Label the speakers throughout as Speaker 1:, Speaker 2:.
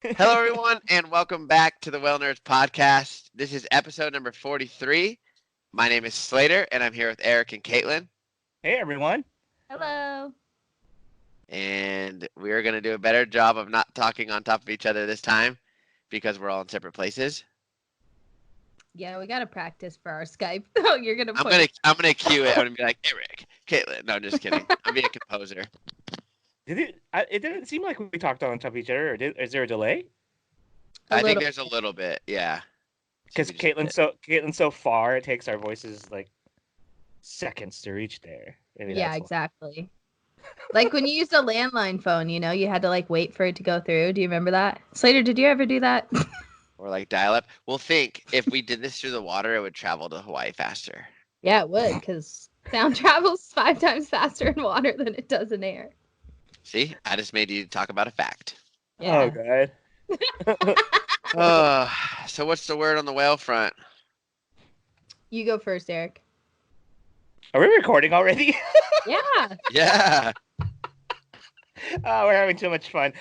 Speaker 1: Hello, everyone, and welcome back to the Whalenerds podcast. This is episode number 43. My name is Slater, and I'm here with Eric and Katlyn.
Speaker 2: Hey everyone.
Speaker 3: Hello.
Speaker 1: And we're going to do a better job of not talking on top of each other this time because we're all in separate places.
Speaker 3: Yeah, we gotta practice for our Skype. Oh, you're gonna
Speaker 1: I'm
Speaker 3: put
Speaker 1: gonna
Speaker 3: it.
Speaker 1: I'm gonna cue it. I'm gonna be like, Eric, Katlyn. No, I'm just kidding. I'm being a composer.
Speaker 2: It didn't seem like we talked on top of each other. Is there a delay?
Speaker 3: A
Speaker 1: I think
Speaker 3: little.
Speaker 1: there's a little bit, yeah. So
Speaker 2: Because
Speaker 1: we just need
Speaker 2: Caitlin's so far, it takes our voices like seconds to reach there. Maybe
Speaker 3: Yeah,
Speaker 2: that's why.
Speaker 3: exactly. Like when you used a landline phone, you had to like wait for it to go through. Do you remember that? Slater, did you ever do that?
Speaker 1: or like dial up. Well, think if we did this through the water, it would travel to Hawaii faster.
Speaker 3: Yeah, it would, because sound travels 5 times faster in water than it does in air.
Speaker 1: See, I just made you talk about a fact.
Speaker 2: Oh
Speaker 3: Yeah.
Speaker 2: god.
Speaker 1: So what's the word on the whale front?
Speaker 3: You go first, Eric.
Speaker 2: Are we recording already?
Speaker 3: Yeah.
Speaker 1: Yeah.
Speaker 2: We're having too much fun.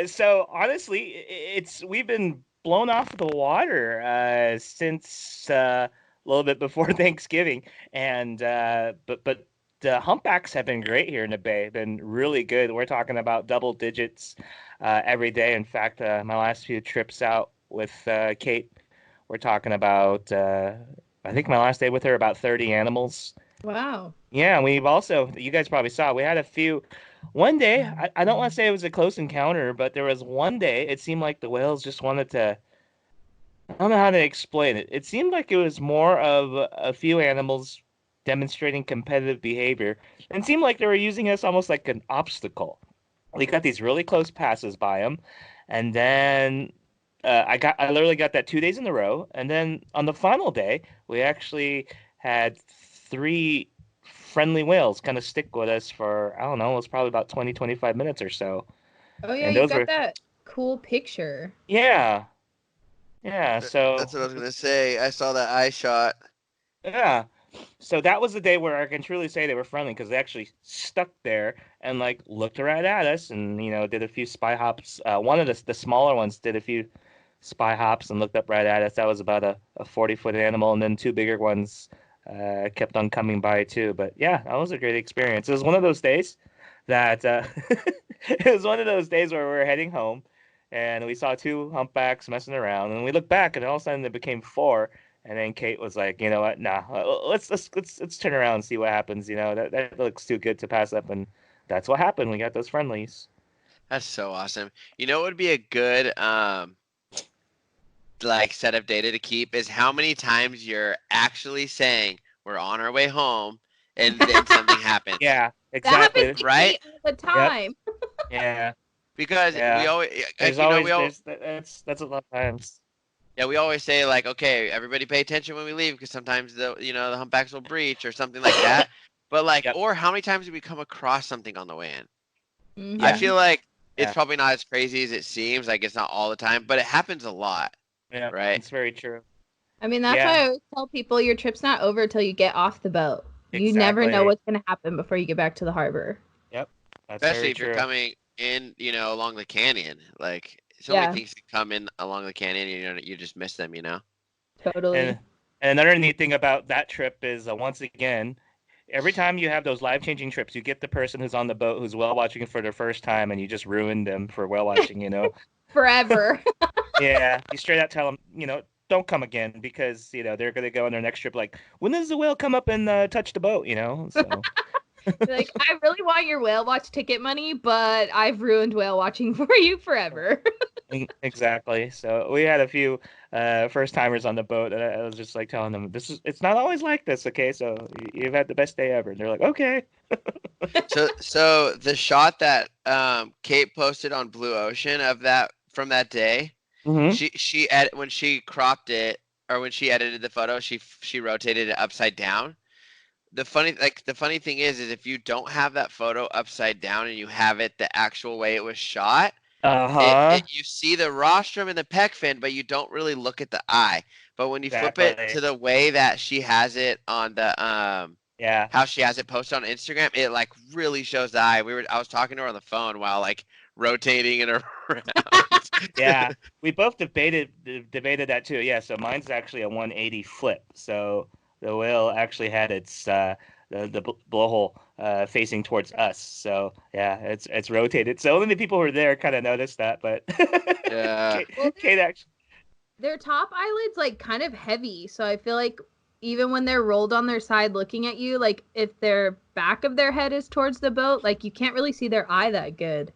Speaker 2: So honestly, we've been blown off the water since a little bit before Thanksgiving, and but the humpbacks have been great here in the bay. Been really good. We're talking about double digits every day. In fact, my last few trips out with Kate, we're talking about. I think my last day with her about 30 animals.
Speaker 3: Wow.
Speaker 2: Yeah, we've also, you guys probably saw, we had a few. One day, I don't want to say it was a close encounter, but there was one day it seemed like the whales just wanted to, I don't know how to explain it. It seemed like it was more of a few animals demonstrating competitive behavior and it seemed like they were using us almost like an obstacle. We got these really close passes by them, and then I literally got that 2 days in a row, and then on the final day, we actually had three friendly whales kind of stick with us for I don't know, it was probably about 20, 25 minutes or so,
Speaker 3: Oh yeah,
Speaker 2: and
Speaker 3: you
Speaker 2: those
Speaker 3: got
Speaker 2: were
Speaker 3: that cool picture.
Speaker 2: yeah, yeah.
Speaker 1: That's
Speaker 2: So
Speaker 1: what I was gonna say. I saw that eye shot.
Speaker 2: yeah, so that was the day where I can truly say they were friendly because they actually stuck there and like looked right at us and did a few spy hops. One of the smaller ones did a few spy hops and looked up right at us. That was about a 40-foot animal, and then two bigger ones kept on coming by too. But yeah, that was a great experience. It was one of those days that it was one of those days where we were heading home and we saw two humpbacks messing around, and we looked back and all of a sudden it became four. And then Kate was like, you know what? Nah, let's turn around and see what happens. That looks too good to pass up, and that's what happened. We got those friendlies.
Speaker 1: That's so awesome. You know what would be a good like set of data to keep is how many times you're actually saying we're on our way home and then something happens.
Speaker 2: Yeah,
Speaker 3: That happens
Speaker 2: exactly.
Speaker 3: to
Speaker 1: Right?
Speaker 3: Kate all the
Speaker 2: Yep.
Speaker 3: time.
Speaker 2: Yeah.
Speaker 1: Because we
Speaker 2: Yeah.
Speaker 1: always
Speaker 2: There's
Speaker 1: you know,
Speaker 2: always there's that's a lot of times.
Speaker 1: yeah, we always say like, okay, everybody pay attention when we leave because sometimes the humpbacks will breach or something like that. But like,
Speaker 2: Yep.
Speaker 1: or how many times do we come across something on the way in? I
Speaker 2: Yeah.
Speaker 3: Mm-hmm.
Speaker 1: feel like it's
Speaker 2: Yeah.
Speaker 1: probably not as crazy as it seems. Like it's not all the time, but it happens a lot,
Speaker 2: Yeah.
Speaker 1: right?
Speaker 2: It's very true.
Speaker 3: I mean, that's
Speaker 2: Yeah.
Speaker 3: why I always tell people your trip's not over until you get off the boat. You never know
Speaker 2: Exactly.
Speaker 3: what's going to happen before you get back to the harbor.
Speaker 2: Yep. That's
Speaker 1: Especially
Speaker 2: very
Speaker 1: if you're
Speaker 2: true.
Speaker 1: coming in, along the canyon. Like so many
Speaker 3: Yeah,
Speaker 1: things can come in along the canyon, you just miss them.
Speaker 3: totally.
Speaker 2: And and another neat thing about that trip is once again, every time you have those life-changing trips, you get the person who's on the boat who's whale watching for their first time, and you just ruined them for whale watching.
Speaker 3: Forever.
Speaker 2: Yeah, you straight out tell them, don't come again because they're gonna go on their next trip like, when does the whale come up and touch the boat? So
Speaker 3: Like, I really want your whale watch ticket money, but I've ruined whale watching for you forever.
Speaker 2: exactly. So we had a few first timers on the boat, and I was just like telling them, it's not always like this, okay? So you've had the best day ever. And they're like, okay.
Speaker 1: So the shot that Kate posted on Blue Ocean of that from that day,
Speaker 2: Hmm.
Speaker 1: when she cropped it or when she edited the photo, she rotated it upside down. The funny thing is if you don't have that photo upside down and you have it the actual way it was shot,
Speaker 2: Uh-huh.
Speaker 1: you see the rostrum and the pec fin, but you don't really look at the eye. But when you flip it
Speaker 2: Exactly.
Speaker 1: to the way that she has it on the
Speaker 2: Yeah.
Speaker 1: how she has it posted on Instagram, it like really shows the eye. I was talking to her on the phone while like rotating and around.
Speaker 2: Yeah, we both debated that too. Yeah, so mine's actually a 180 flip. So the whale actually had its the blowhole facing towards us. So yeah, it's rotated. So only the people who were there kind of noticed that, but
Speaker 1: Yeah.
Speaker 2: Kate actually.
Speaker 3: Their top eyelids like kind of heavy, so I feel like even when they're rolled on their side looking at you, like if their back of their head is towards the boat, like you can't really see their eye that good.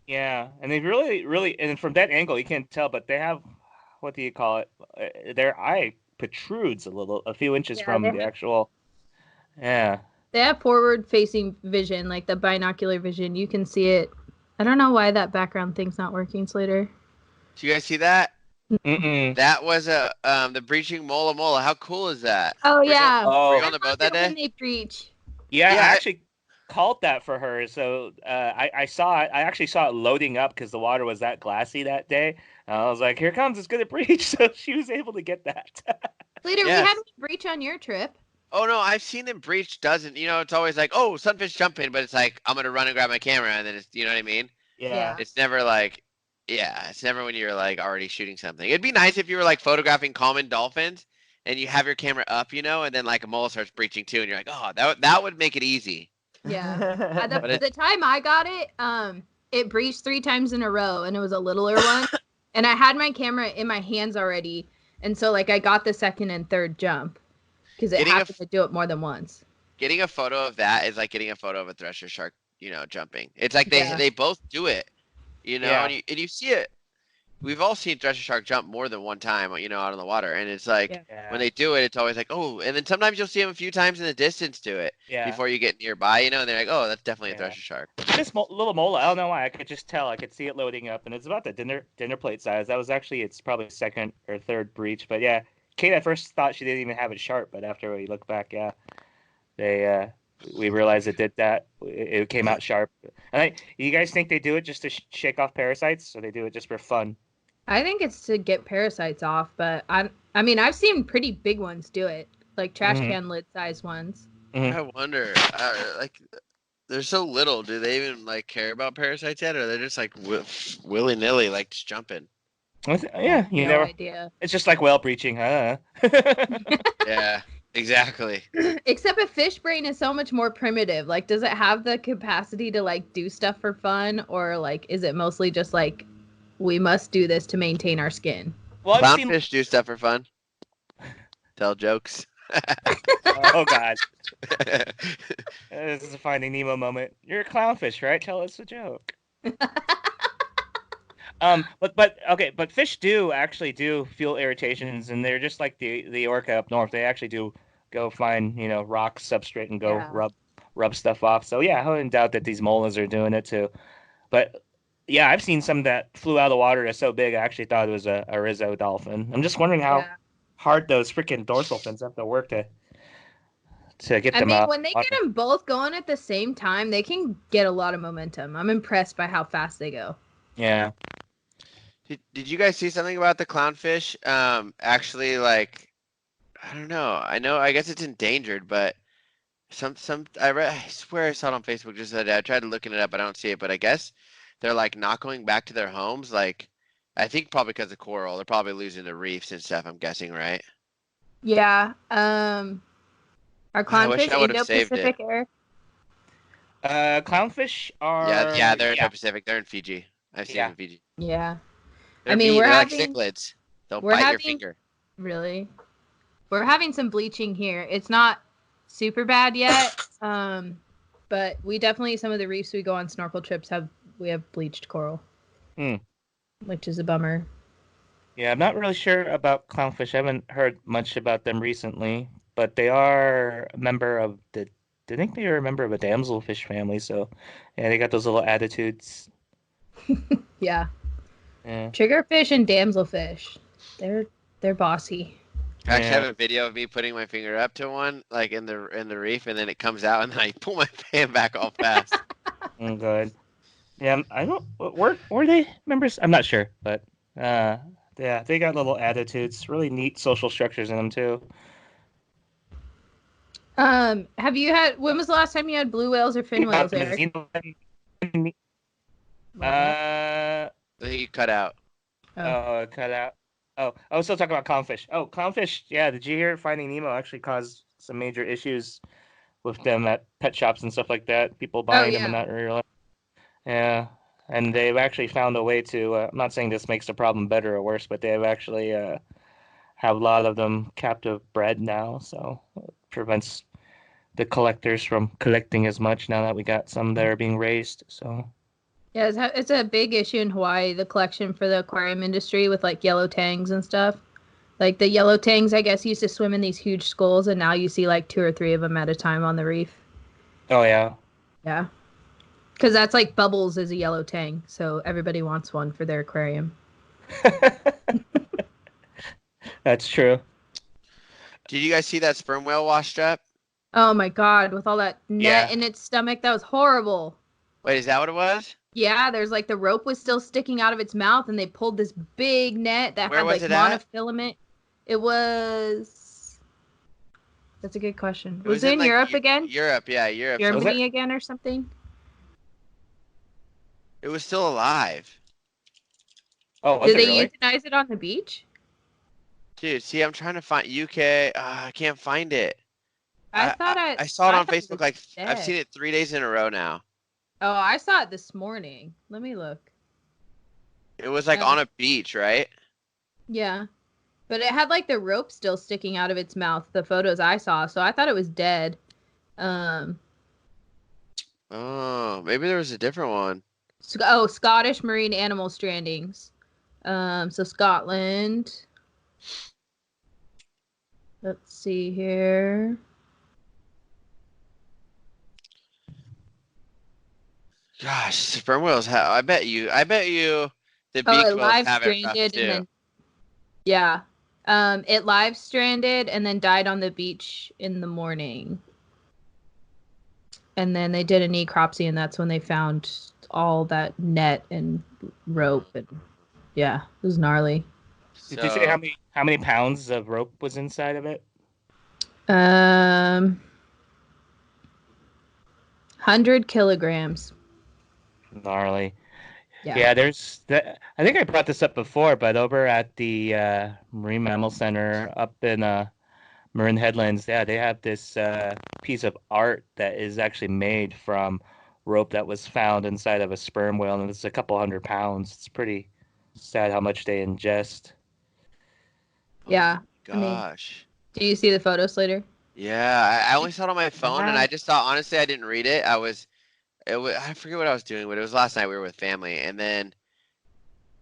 Speaker 2: Yeah, and they really, and from that angle you can't tell, but they have, what do you call it? Their eye protrudes a few inches
Speaker 3: Yeah,
Speaker 2: from
Speaker 3: they
Speaker 2: the
Speaker 3: have-
Speaker 2: actual. Yeah.
Speaker 3: They have forward facing vision, like the binocular vision. You can see it. I don't know why that background thing's not working, Slater.
Speaker 1: Do you guys see that?
Speaker 2: Mm-mm.
Speaker 1: That was the breaching mola mola. How cool is that?
Speaker 3: Oh
Speaker 1: Were you,
Speaker 3: yeah.
Speaker 1: were
Speaker 2: Oh,
Speaker 1: you on the boat that
Speaker 3: When
Speaker 1: day?
Speaker 3: they preach.
Speaker 2: yeah, I
Speaker 1: Yeah,
Speaker 2: actually called that for her. So I saw it. I actually saw it loading up because the water was that glassy that day. I was like, "Here comes, it's gonna breach." So she was able to get that.
Speaker 3: Later, we
Speaker 1: Yes.
Speaker 3: had one breach on your trip.
Speaker 1: Oh no, I've seen them breach doesn't. It's always like, oh, sunfish jumping, but it's like I'm gonna run and grab my camera, and then it's, you know what I mean?
Speaker 2: Yeah.
Speaker 1: It's never like, yeah, it's never when you're like already shooting something. It'd be nice if you were like photographing common dolphins, and you have your camera up, and then like a mola starts breaching too, and you're like, oh, that would make it easy.
Speaker 3: Yeah.
Speaker 1: But
Speaker 3: The time I got it, it breached 3 times in a row, and it was a littler one. And I had my camera in my hands already, and so like I got the second and third jump because it
Speaker 1: Getting a
Speaker 3: happened to do it more than once.
Speaker 1: Getting a photo of that is like getting a photo of a thresher shark, jumping. It's like
Speaker 3: Yeah.
Speaker 1: they both do it,
Speaker 2: Yeah.
Speaker 1: and you see it. We've all seen thresher shark jump more than one time, out on the water, and it's like
Speaker 3: Yeah.
Speaker 1: when they do it, it's always like, oh, and then sometimes you'll see them a few times in the distance do it
Speaker 2: Yeah.
Speaker 1: before you get nearby, and they're like, oh, that's definitely a
Speaker 2: Yeah.
Speaker 1: thresher shark.
Speaker 2: This little mola, I don't know why. I could just tell. I could see it loading up, and it's about the dinner plate size. That was actually its probably second or third breach. But yeah, Kate at first thought she didn't even have it sharp, but after we look back, yeah, they we realized it did that. It came out sharp. And you guys think they do it just to shake off parasites, or they do it just for fun?
Speaker 3: I think it's to get parasites off, but I mean, I've seen pretty big ones do it, like trash
Speaker 2: Mhm.
Speaker 3: can lid size ones.
Speaker 2: Mhm.
Speaker 1: I wonder, like, they're so little. Do they even like care about parasites yet, or they're just like willy nilly, like just jumping?
Speaker 2: Yeah, you
Speaker 3: no
Speaker 2: never.
Speaker 3: idea.
Speaker 2: It's just like whale breaching, huh?
Speaker 1: Yeah, exactly.
Speaker 3: Except a fish brain is so much more primitive. Like, does it have the capacity to like do stuff for fun, or like is it mostly just like we must do this to maintain our skin?
Speaker 2: Well, I've seen.
Speaker 1: Clownfish do stuff for fun. Tell jokes.
Speaker 2: Oh God, this is a Finding Nemo moment. You're a clownfish, right? Tell us a joke. But okay, but fish actually do feel irritations, and they're just like the orca up north. They actually do go find rock substrate and go
Speaker 3: Yeah.
Speaker 2: rub stuff off. So yeah, I wouldn't doubt that these molas are doing it too. But yeah, I've seen some that flew out of the water that's so big I actually thought it was a Rizzo dolphin. I'm just wondering how
Speaker 3: Yeah.
Speaker 2: hard those freaking dorsal fins have to work to get
Speaker 3: I
Speaker 2: them
Speaker 3: mean,
Speaker 2: out.
Speaker 3: when they get them both going at the same time, they can get a lot of momentum. I'm impressed by how fast they go.
Speaker 2: Yeah.
Speaker 1: Did you guys see something about the clownfish? Actually, like, I don't know. I guess it's endangered, but I swear I saw it on Facebook just the other day. I tried looking it up, but I don't see it. But I guess they're like not going back to their homes. Like, I think probably because of coral. They're probably losing the reefs and stuff. I'm guessing, right?
Speaker 3: Yeah. Are
Speaker 1: I wish
Speaker 3: clownfish
Speaker 1: I would've saved
Speaker 3: Indo-Pacific,
Speaker 1: it.
Speaker 3: Eric?
Speaker 2: Clownfish are
Speaker 1: Yeah, they're in Pacific. They're in Fiji. I've seen them in Fiji.
Speaker 3: Yeah.
Speaker 1: They're
Speaker 3: I mean,
Speaker 1: mean.
Speaker 3: we're
Speaker 1: They're like
Speaker 3: having
Speaker 1: cichlids. They'll
Speaker 3: we're
Speaker 1: bite your
Speaker 3: having-
Speaker 1: finger.
Speaker 3: Really? We're having some bleaching here. It's not super bad yet. But we definitely, some of the reefs we go on snorkel trips have bleached coral. Which is a bummer.
Speaker 2: Yeah, I'm not really sure about clownfish. I haven't heard much about them recently, but they are a member of I think they are a member of a damselfish family, so yeah, they got those little attitudes.
Speaker 3: Yeah.
Speaker 2: Yeah.
Speaker 3: Triggerfish and damselfish. They're bossy.
Speaker 1: I actually
Speaker 2: Yeah.
Speaker 1: have a video of me putting my finger up to one, like in the reef, and then it comes out, and then I pull my hand back all fast.
Speaker 2: Good. Yeah, I don't. Were they members? I'm not sure, but yeah, they got little attitudes. Really neat social structures in them too.
Speaker 3: Have you had? When was the last time you had blue whales or fin whales, Eric?
Speaker 2: Uh,
Speaker 1: I think you cut out.
Speaker 2: it cut out. Oh, I was still talking about clownfish. Oh, clownfish. Yeah, did you hear Finding Nemo actually caused some major issues with them at pet shops and stuff like that? People
Speaker 3: Oh
Speaker 2: buying them and
Speaker 3: yeah.
Speaker 2: not realizing. Yeah, and they've actually found a way to. I'm not saying this makes the problem better or worse, but they've actually have a lot of them captive bred now, so it prevents the collectors from collecting as much now that we got some that are being raised. So
Speaker 3: Yeah, it's a big issue in Hawaii, the collection for the aquarium industry with like yellow tangs and stuff. Like the yellow tangs, I guess, used to swim in these huge schools, and now you see like 2 or 3 of them at a time on the reef.
Speaker 2: oh yeah.
Speaker 3: Yeah. Because that's like Bubbles is a yellow tang, so everybody wants one for their aquarium.
Speaker 2: That's true.
Speaker 1: Did you guys see that sperm whale washed up?
Speaker 3: Oh my God, with all that net
Speaker 2: Yeah.
Speaker 3: in its stomach, that was horrible.
Speaker 1: Wait, is that what it was?
Speaker 3: Yeah, there's like the rope was still sticking out of its mouth, and they pulled this big net that
Speaker 1: Where
Speaker 3: had
Speaker 1: was
Speaker 3: like
Speaker 1: it at?
Speaker 3: monofilament. It was. That's a good question.
Speaker 1: It
Speaker 3: Was it in
Speaker 1: like,
Speaker 3: Europe again?
Speaker 1: Europe, yeah, Europe.
Speaker 3: Germany again or something?
Speaker 1: It was still alive.
Speaker 2: Oh, was
Speaker 3: Did
Speaker 2: it
Speaker 3: they
Speaker 2: really?
Speaker 3: euthanize it on the beach?
Speaker 1: Dude, see, I'm trying to find UK. I can't find it. I saw it
Speaker 3: I
Speaker 1: on
Speaker 3: thought it
Speaker 1: Facebook.
Speaker 3: was
Speaker 1: Like I've
Speaker 3: dead.
Speaker 1: seen it 3 days in a row now.
Speaker 3: Oh, I saw it this morning. Let me look.
Speaker 1: It was like on a beach, right?
Speaker 3: Yeah. But it had like the rope still sticking out of its mouth, the photos I saw, so I thought it was dead.
Speaker 1: Oh, maybe there was a different one.
Speaker 3: Scottish marine animal strandings. So Scotland. Let's see here.
Speaker 1: Gosh, sperm whales have. I bet you. The beaked
Speaker 3: It
Speaker 1: whales
Speaker 3: live
Speaker 1: have it rough
Speaker 3: stranded and
Speaker 1: too.
Speaker 3: then yeah. It live stranded and then died on the beach in the morning. And then they did a necropsy, and that's when they found all that net and rope, and yeah, it was gnarly.
Speaker 2: Did you say how many pounds of rope was inside of it?
Speaker 3: 100 kilograms.
Speaker 2: Gnarly.
Speaker 3: Yeah.
Speaker 2: Yeah, there's that. I think I brought this up before, but over at the Marine Mammal Center up in Marin Headlands, yeah, they have this piece of art that is actually made from rope that was found inside of a sperm whale, and it's a couple 100 pounds. It's pretty sad how much they ingest.
Speaker 3: Yeah.
Speaker 1: Oh my gosh.
Speaker 3: Do you see the photo, Slater?
Speaker 1: Yeah, I only saw it on my phone, and
Speaker 3: Yeah.
Speaker 1: I just thought, honestly, I didn't read it. I forget what I was doing, but it was last night. We were with family, and then,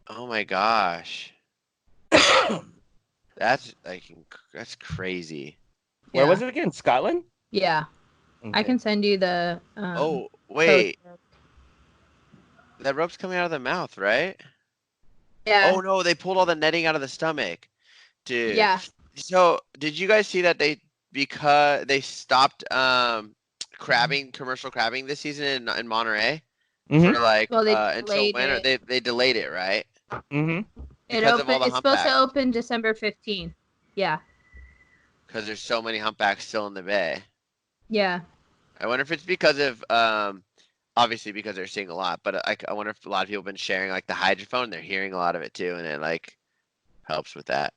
Speaker 1: oh my gosh, that's crazy.
Speaker 2: Where was it again? Scotland?
Speaker 3: Yeah.
Speaker 2: Okay.
Speaker 3: I can send you the.
Speaker 1: Oh wait, that rope's coming out of the mouth, right?
Speaker 3: Yeah.
Speaker 1: Oh no, they pulled all the netting out of the stomach, dude.
Speaker 3: Yeah.
Speaker 1: So did you guys see that because they stopped commercial crabbing this season in Monterey for like until when? Or they delayed it, right?
Speaker 3: Mm-hmm.
Speaker 1: Because of all the
Speaker 3: It's supposed to
Speaker 1: humpbacks.
Speaker 3: open December 15th. Yeah.
Speaker 1: Because there's so many humpbacks still in the bay.
Speaker 3: Yeah.
Speaker 1: I wonder if it's because of obviously because they're seeing a lot, but I wonder if a lot of people have been sharing like the hydrophone. They're hearing a lot of it too, and it like helps with that.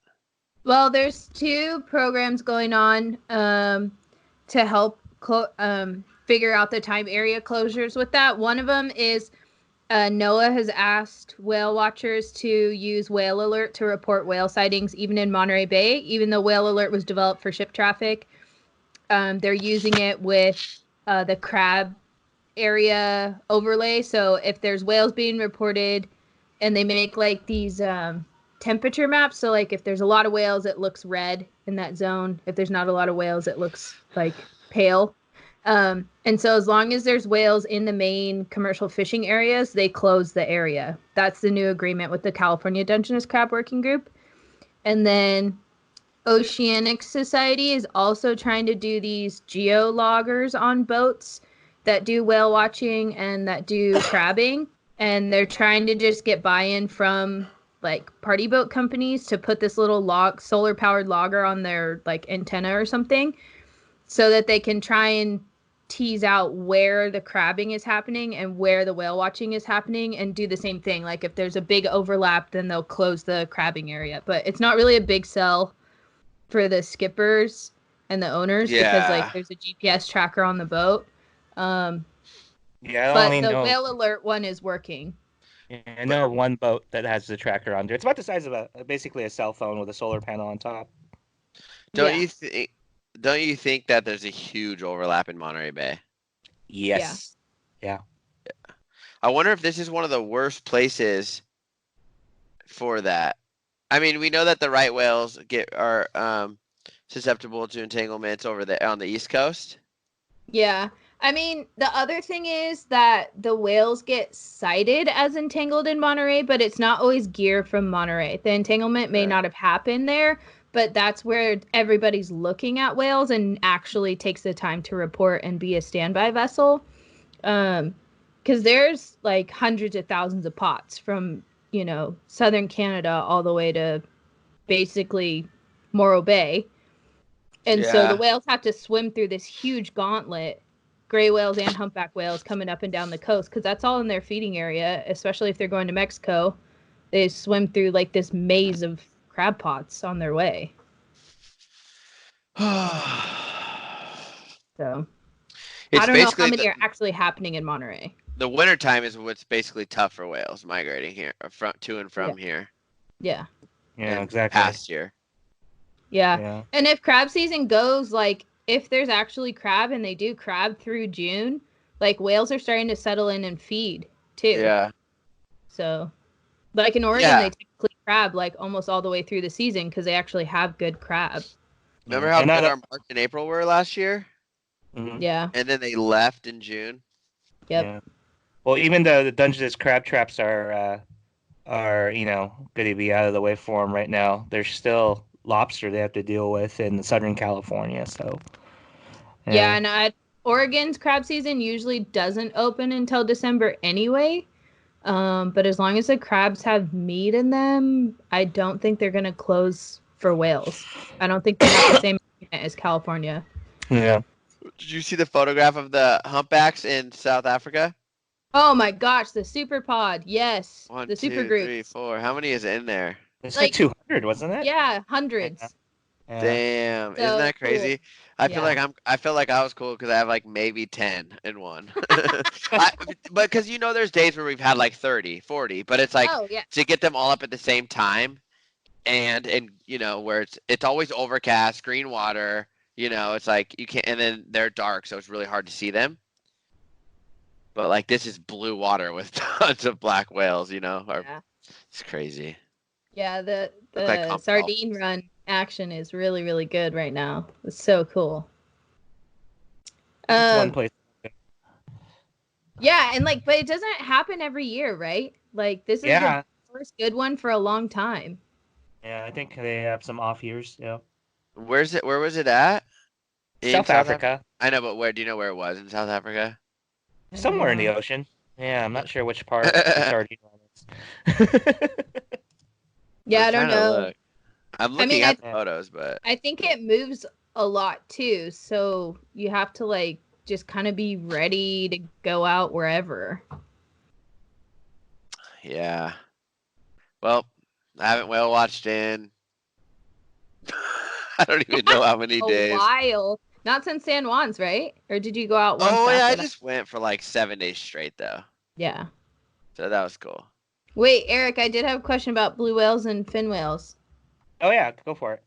Speaker 3: Well, there's 2 programs going on to help figure out the time area closures with that. One of them is NOAA has asked whale watchers to use Whale Alert to report whale sightings even in Monterey Bay. Even though Whale Alert was developed for ship traffic, they're using it with the crab area overlay. So if there's whales being reported and they make like these temperature maps, so like if there's a lot of whales, it looks red in that zone. If there's not a lot of whales, it looks like pale. And so as long as there's whales in the main commercial fishing areas, they close the area. That's the new agreement with the California Dungeness Crab Working Group. And then Oceanic Society is also trying to do these geologgers on boats that do whale watching and that do crabbing. And they're trying to just get buy-in from like party boat companies to put this little solar powered logger on their like antenna or something so that they can try and tease out where the crabbing is happening and where the whale watching is happening and do the same thing. Like if there's a big overlap, then they'll close the crabbing area. But it's not really a big sell for the skippers and the owners because like there's a GPS tracker on the boat.
Speaker 2: Yeah,
Speaker 3: but the whale alert one is working.
Speaker 2: Yeah, I know one boat that has the tracker under. It's about the size of basically a cell phone with a solar panel on top.
Speaker 1: Don't you think that there's a huge overlap in Monterey Bay?
Speaker 2: Yes. Yeah.
Speaker 1: I wonder if this is one of the worst places for that. I mean, we know that the right whales are susceptible to entanglements over on the East Coast.
Speaker 3: Yeah. I mean, the other thing is that the whales get sighted as entangled in Monterey, but it's not always gear from Monterey. The entanglement may not have happened there, but that's where everybody's looking at whales and actually takes the time to report and be a standby vessel. Because there's like hundreds of thousands of pots from, southern Canada all the way to basically Morro Bay. And so the whales have to swim through this huge gauntlet, gray whales and humpback whales coming up and down the coast, because that's all in their feeding area, especially if they're going to Mexico. They swim through like this maze of crab pots on their way. So I don't know how many are actually happening in Monterey.
Speaker 1: The wintertime is what's basically tough for whales migrating here, to and from here.
Speaker 2: Yeah, exactly.
Speaker 1: Past year.
Speaker 3: Yeah. And if crab season goes, like, if there's actually crab and they do crab through June, like, whales are starting to settle in and feed, too.
Speaker 1: Yeah.
Speaker 3: So, like, in Oregon, they typically crab, like, almost all the way through the season because they actually have good crab.
Speaker 1: Remember how good our March and April were last year?
Speaker 2: Mm-hmm.
Speaker 3: Yeah.
Speaker 1: And then they left in June?
Speaker 3: Yep.
Speaker 2: Yeah. Well, even though the Dungeness crab traps are going to be out of the way for them right now, there's still lobster they have to deal with in Southern California. So
Speaker 3: and Oregon's crab season usually doesn't open until December anyway. But as long as the crabs have meat in them, I don't think they're gonna close for whales. I don't think they have the same as California.
Speaker 2: Yeah.
Speaker 1: Did you see the photograph of the humpbacks in South Africa?
Speaker 3: Oh my gosh, the super pod. Yes. The super group.
Speaker 1: 1, 2, 3, 4. How many is in there?
Speaker 2: It's like 200, wasn't it?
Speaker 3: Yeah, hundreds.
Speaker 2: Yeah.
Speaker 1: Damn,
Speaker 3: So
Speaker 1: isn't that crazy?
Speaker 3: Cool.
Speaker 1: I feel like I was cool because I have like maybe 10 in one. But because there's days where we've had like 30, 40, but it's like to get them all up at the same time, and where it's always overcast, green water. It's like you can't, and then they're dark, so it's really hard to see them. But like this is blue water with tons of black whales. It's crazy.
Speaker 3: Yeah, the sardine run action is really, really good right now. It's so cool.
Speaker 2: It's one place.
Speaker 3: Yeah, and but it doesn't happen every year, right? Like this is the first good one for a long time.
Speaker 2: Yeah, I think they have some off years. Yeah.
Speaker 1: Where was it at?
Speaker 2: South Africa.
Speaker 1: I know, but where? Do you know where it was in South Africa?
Speaker 2: Somewhere in the ocean. Yeah, I'm not sure which part the sardine run is.
Speaker 3: Yeah, I don't know.
Speaker 1: I'm looking at the photos, but
Speaker 3: I think it moves a lot too, so you have to just kind of be ready to go out wherever.
Speaker 1: Yeah. Well, I haven't whale watched in I don't even know how many days.
Speaker 3: A while. Not since San Juan's, right? Or did you go out once?
Speaker 1: Oh yeah, I just went for like 7 days straight though.
Speaker 3: Yeah.
Speaker 1: So that was cool.
Speaker 3: Wait, Eric, I did have a question about blue whales and fin whales.
Speaker 2: Oh yeah, go for it.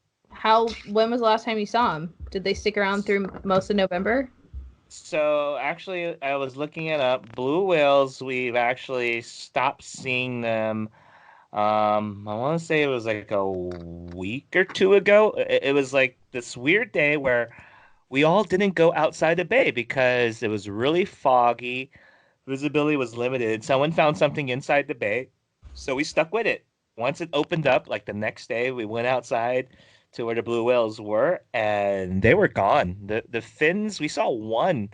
Speaker 3: When was the last time you saw them? Did they stick around through most of November?
Speaker 2: So actually, I was looking it up. Blue whales, we've actually stopped seeing them. I want to say it was like a week or two ago. It was like this weird day where we all didn't go outside the bay because it was really foggy. Visibility was limited. Someone found something inside the bay, so we stuck with it. Once it opened up, like the next day, we went outside to where the blue whales were, and they were gone. The fins, we saw one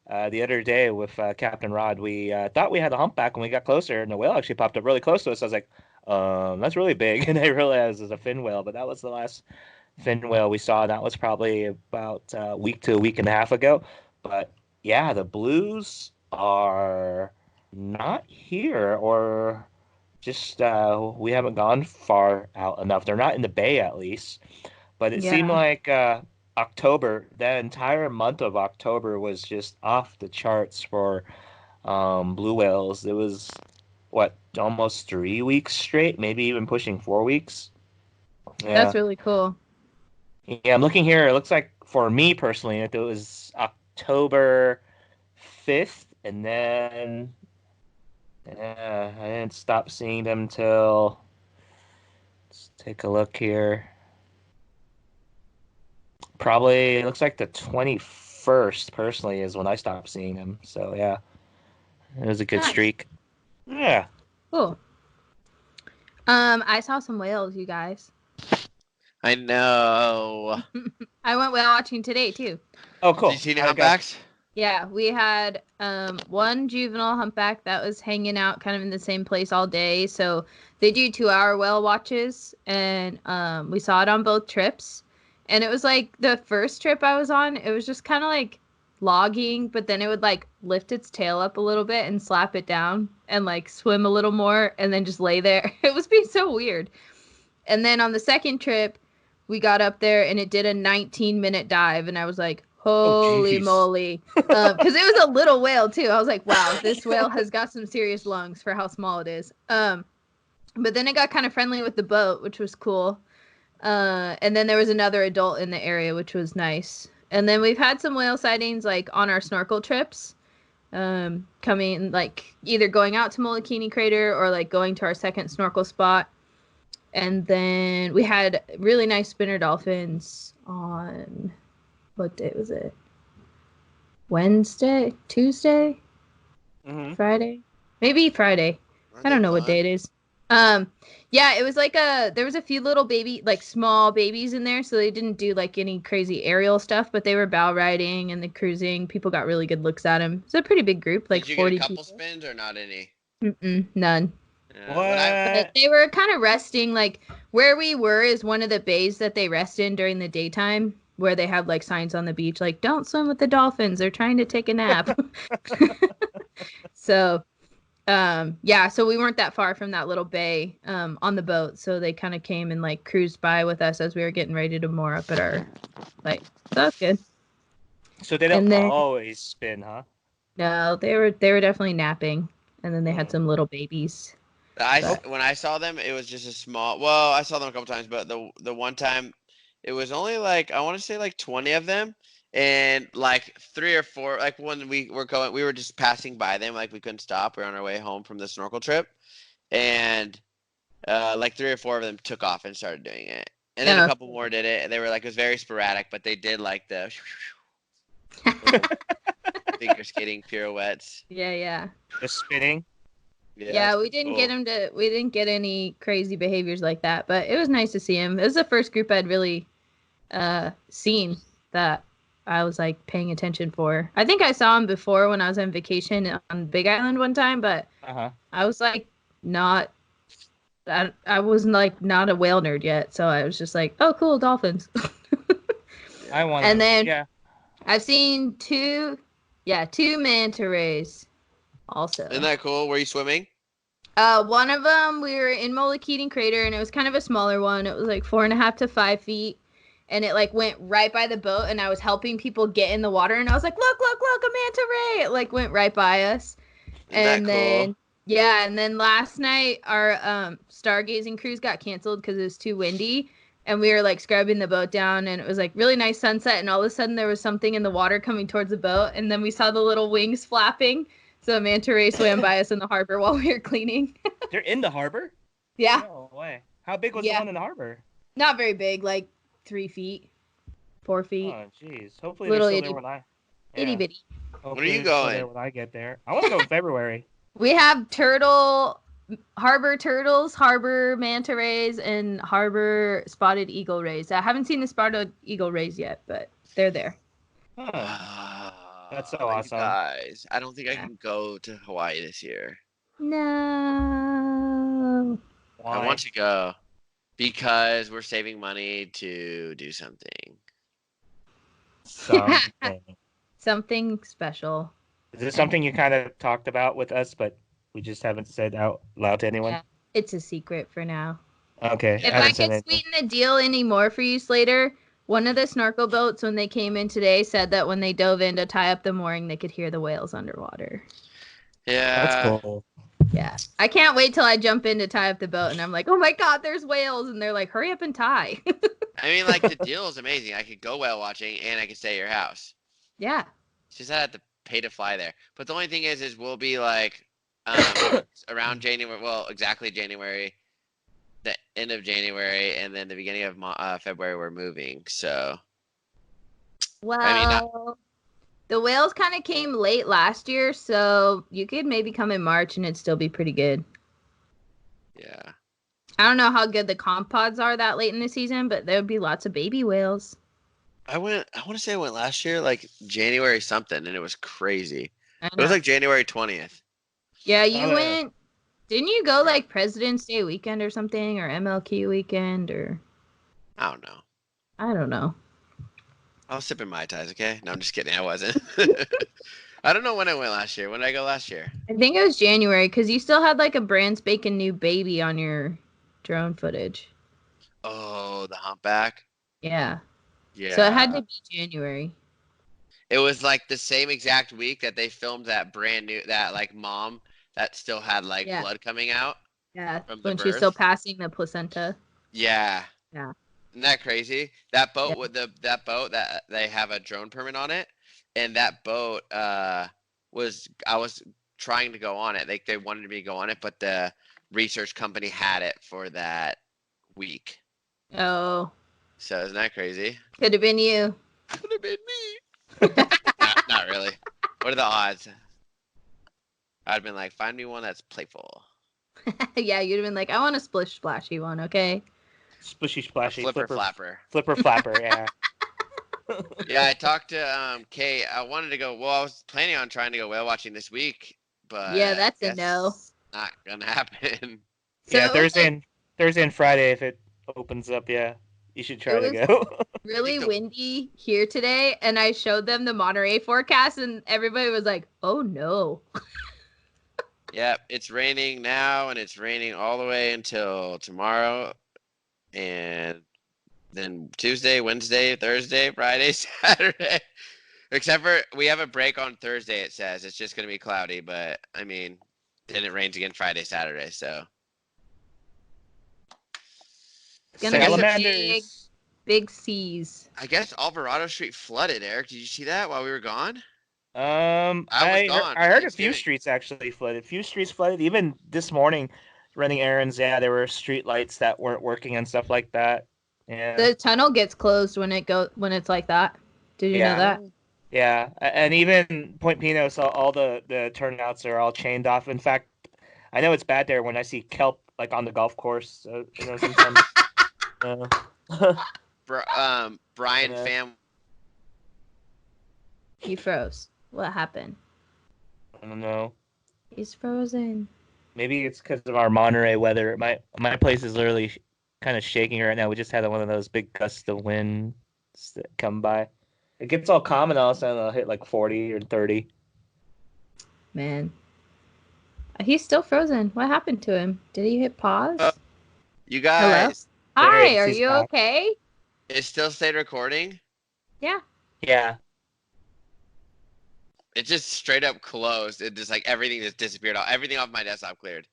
Speaker 2: the other day with Captain Rod. We thought we had a humpback when we got closer, and the whale actually popped up really close to us. I was like, that's really big, and I realized it was a fin whale, but that was the last fin whale we saw. That was probably about a week to a week and a half ago. But Yeah, the blues are not here, or just we haven't gone far out enough. They're not in the bay at least. But it seemed
Speaker 3: Yeah.
Speaker 2: like October, that entire month of October was just off the charts for blue whales. It was what, almost 3 weeks straight, maybe even pushing 4 weeks.
Speaker 3: That's
Speaker 2: Yeah.
Speaker 3: really cool.
Speaker 2: Yeah, I'm looking here. It looks like for me personally, it was October 5th, and then I didn't stop seeing them till, let's take a look here. Probably, it looks like the 21st personally is when I stopped seeing them. So yeah, it was a good
Speaker 3: Nice.
Speaker 2: streak. Yeah.
Speaker 3: Cool. I saw some whales, you guys.
Speaker 1: I know.
Speaker 3: I went whale watching today too.
Speaker 2: Oh, cool.
Speaker 1: Did you see any
Speaker 2: How'd it go?
Speaker 1: humpbacks?
Speaker 3: Yeah, we had one juvenile humpback that was hanging out kind of in the same place all day. So they do 2-hour whale watches, and we saw it on both trips. And it was like the first trip I was on, it was just kind of like logging, but then it would like lift its tail up a little bit and slap it down and like swim a little more and then just lay there. It was being so weird. And then on the second trip, we got up there and it did a 19-minute dive, and I was like, holy
Speaker 2: jeez.
Speaker 3: moly. Because it was a little whale too. I was like, wow, this whale has got some serious lungs for how small it is. But then it got kind of friendly with the boat, which was cool. And then there was another adult in the area, which was nice. And then we've had some whale sightings like on our snorkel trips. Coming like either going out to Molokini Crater or like going to our second snorkel spot. And then we had really nice spinner dolphins on, what day was it? Wednesday? Tuesday?
Speaker 2: Mm-hmm.
Speaker 3: Friday? Maybe Friday. I don't know what day it is. Yeah, it was like there was a few little like small babies in there, so they didn't do like any crazy aerial stuff, but they were bow riding and the cruising. People got really good looks at them. It's a pretty big group, like
Speaker 1: Did you
Speaker 3: 40
Speaker 1: get a couple
Speaker 3: people.
Speaker 1: spins or not any?
Speaker 3: None.
Speaker 1: When
Speaker 3: But they were kind of resting, like where we were is one of the bays that they rest in during the daytime, where they have like signs on the beach like don't swim with the dolphins, they're trying to take a nap. So yeah, so we weren't that far from that little bay on the boat, so they kind of came and like cruised by with us as we were getting ready to moor up at our like, so that's good.
Speaker 2: So they don't
Speaker 3: And then
Speaker 2: always spin, huh?
Speaker 3: no, they were definitely napping, and then they had some little babies.
Speaker 1: when I saw them, it was just a small. Well, I saw them a couple times, but the one time, it was only like, I want to say like 20 of them, and like 3 or 4. Like when we were just passing by them, like we couldn't stop. We were on our way home from the snorkel trip, and like 3 or 4 of them took off and started doing it, and then a couple more did it. And they were like, it was very sporadic, but they did like the figure skating pirouettes.
Speaker 3: Yeah.
Speaker 2: The spinning.
Speaker 3: Yeah, we didn't get any crazy behaviors like that, but it was nice to see him. It was the first group I'd really seen that I was like paying attention for. I think I saw him before when I was on vacation on Big Island one time, but I was like I was like not a whale nerd yet, so I was just like, oh cool, dolphins. And then I've seen two manta rays also.
Speaker 1: Isn't that cool? Were you swimming?
Speaker 3: One of them, we were in Molokini Crater, and it was kind of a smaller one. It was like 4.5 to 5 feet, and it like went right by the boat, and I was helping people get in the water, and I was like, look, a manta ray! It like went right by us.
Speaker 1: Isn't that cool?
Speaker 3: Yeah, and then last night our stargazing cruise got canceled because it was too windy, and we were like scrubbing the boat down, and it was like really nice sunset, and all of a sudden there was something in the water coming towards the boat, and then we saw the little wings flapping. So a manta ray swam by us in the harbor while we were cleaning.
Speaker 2: They're in the harbor?
Speaker 3: Yeah.
Speaker 2: No way. How big was the one in the harbor?
Speaker 3: Not very big, like 3 feet, 4 feet.
Speaker 2: Oh, jeez. Hopefully
Speaker 3: little
Speaker 2: they're still there when I...
Speaker 3: Itty bitty.
Speaker 1: When are you going?
Speaker 2: When I get there. I want to go in February.
Speaker 3: We have harbor turtles, harbor manta rays, and harbor spotted eagle rays. I haven't seen the spotted eagle rays yet, but they're there.
Speaker 2: Huh. That's so awesome.
Speaker 1: Guys, I don't think I can go to Hawaii this year.
Speaker 3: No.
Speaker 2: Why?
Speaker 1: I want to go because we're saving money to do something.
Speaker 2: Something.
Speaker 3: Something special.
Speaker 2: Is this something you kind of talked about with us, but we just haven't said out loud to anyone?
Speaker 3: Yeah, it's a secret for now.
Speaker 2: Okay.
Speaker 3: If I
Speaker 2: haven't said
Speaker 3: could
Speaker 2: anything.
Speaker 3: sweeten the deal any more for you, Slater, one of the snorkel boats when they came in today said that when they dove in to tie up the mooring, they could hear the whales underwater.
Speaker 2: That's
Speaker 1: Yeah.
Speaker 2: cool.
Speaker 3: Yeah. I can't wait till I jump in to tie up the boat and I'm like, oh my God, there's whales. And they're like, hurry up and tie.
Speaker 1: I mean, like, the deal is amazing. I could go whale watching and I could stay at your house.
Speaker 3: Yeah.
Speaker 1: It's just I have to pay to fly there. But the only thing is we'll be like around January. Well, exactly January, the end of January, and then the beginning of February. We're moving. So
Speaker 3: Well, the whales kind of came late last year, so you could maybe come in March and it'd still be pretty good.
Speaker 1: yeah.
Speaker 3: I don't know how good the comp pods are that late in the season, but there would be lots of baby whales.
Speaker 1: I want to say I went last year, like January something, and it was crazy.
Speaker 3: I
Speaker 1: It was
Speaker 3: know.
Speaker 1: like January 20th.
Speaker 3: Yeah, you
Speaker 2: Oh, yeah.
Speaker 3: went. Didn't you go like President's Day weekend or something, or MLK weekend, or
Speaker 1: I don't know.
Speaker 3: I don't know.
Speaker 1: I was sipping Mai Tais, okay? No, I'm just kidding. I wasn't. I don't know when I went last year. When did I go last year?
Speaker 3: I think it was January because you still had like a brand spanking new baby on your drone footage.
Speaker 1: Oh, the humpback.
Speaker 3: Yeah.
Speaker 1: Yeah.
Speaker 3: So it had to be January.
Speaker 1: It was like the same exact week that they filmed that brand new, that like mom that still had like
Speaker 3: Yeah.
Speaker 1: blood coming out.
Speaker 3: Yeah.
Speaker 1: From the
Speaker 3: When she's still
Speaker 1: birth?
Speaker 3: passing the placenta.
Speaker 1: Yeah.
Speaker 3: Yeah.
Speaker 1: Isn't that crazy? That boat
Speaker 3: Yeah.
Speaker 1: with that boat that they have a drone permit on it, and that boat I was trying to go on it. They wanted me to go on it, but the research company had it for that week.
Speaker 3: Oh,
Speaker 1: So isn't that crazy?
Speaker 3: could have been you.
Speaker 1: Could have been me. Not really. What are the odds? I'd have been like, find me one that's playful.
Speaker 3: Yeah, you'd have been like, I want a splish splashy one, okay?
Speaker 2: Splishy
Speaker 1: A
Speaker 2: splashy.
Speaker 1: flipper flapper.
Speaker 2: Flipper flapper, yeah.
Speaker 1: Yeah, I talked to Kay. I wanted to go. Well, I was planning on trying to go whale watching this week, but
Speaker 3: Yeah, that's a
Speaker 1: guess
Speaker 3: no.
Speaker 1: not gonna happen.
Speaker 3: So
Speaker 2: Yeah,
Speaker 3: it was, like,
Speaker 2: Thursday and Friday if it opens up, yeah. You should try
Speaker 3: It
Speaker 2: to
Speaker 3: was-
Speaker 2: go.
Speaker 3: really
Speaker 1: the-
Speaker 3: windy here today, and I showed them the Monterey forecast, and everybody was like, oh no.
Speaker 1: Yep, it's raining now, and it's raining all the way until tomorrow, and then Tuesday, Wednesday, Thursday, Friday, Saturday. Except for we have a break on Thursday. It says it's just gonna be cloudy, but I mean, then it rains again Friday, Saturday. So
Speaker 3: It's gonna be
Speaker 2: Salamanders.
Speaker 3: big seas.
Speaker 1: I guess Alvarado Street flooded. Eric, did you see that while we were gone?
Speaker 2: I
Speaker 1: was gone
Speaker 2: I
Speaker 1: for
Speaker 2: heard a few
Speaker 1: Thanksgiving.
Speaker 2: streets actually flooded. A few streets flooded. Even this morning, running errands, yeah, there were street lights that weren't working and stuff like that. Yeah,
Speaker 3: The tunnel gets closed when it's like that. Did you know
Speaker 2: Yeah.
Speaker 3: that?
Speaker 2: yeah, and even Point Pinos, all the turnouts are all chained off. In fact, I know it's bad there when I see kelp like on the golf course. Sometimes.
Speaker 1: Brian
Speaker 2: Yeah.
Speaker 1: Pham.
Speaker 3: He froze. What happened?
Speaker 2: I don't know.
Speaker 3: He's frozen.
Speaker 2: Maybe it's because of our Monterey weather. My place is literally kind of shaking right now. We just had one of those big gusts of wind that come by. It gets all calm and all of a sudden it'll hit like 40 or 30.
Speaker 3: Man. He's still frozen. What happened to him? Did he hit pause?
Speaker 1: You guys,
Speaker 3: Hi, are
Speaker 2: he's
Speaker 3: you
Speaker 2: back.
Speaker 3: okay?
Speaker 1: it still stayed recording.
Speaker 3: Yeah.
Speaker 2: Yeah.
Speaker 1: It just straight up closed. It just like everything just disappeared. Everything off my desktop cleared.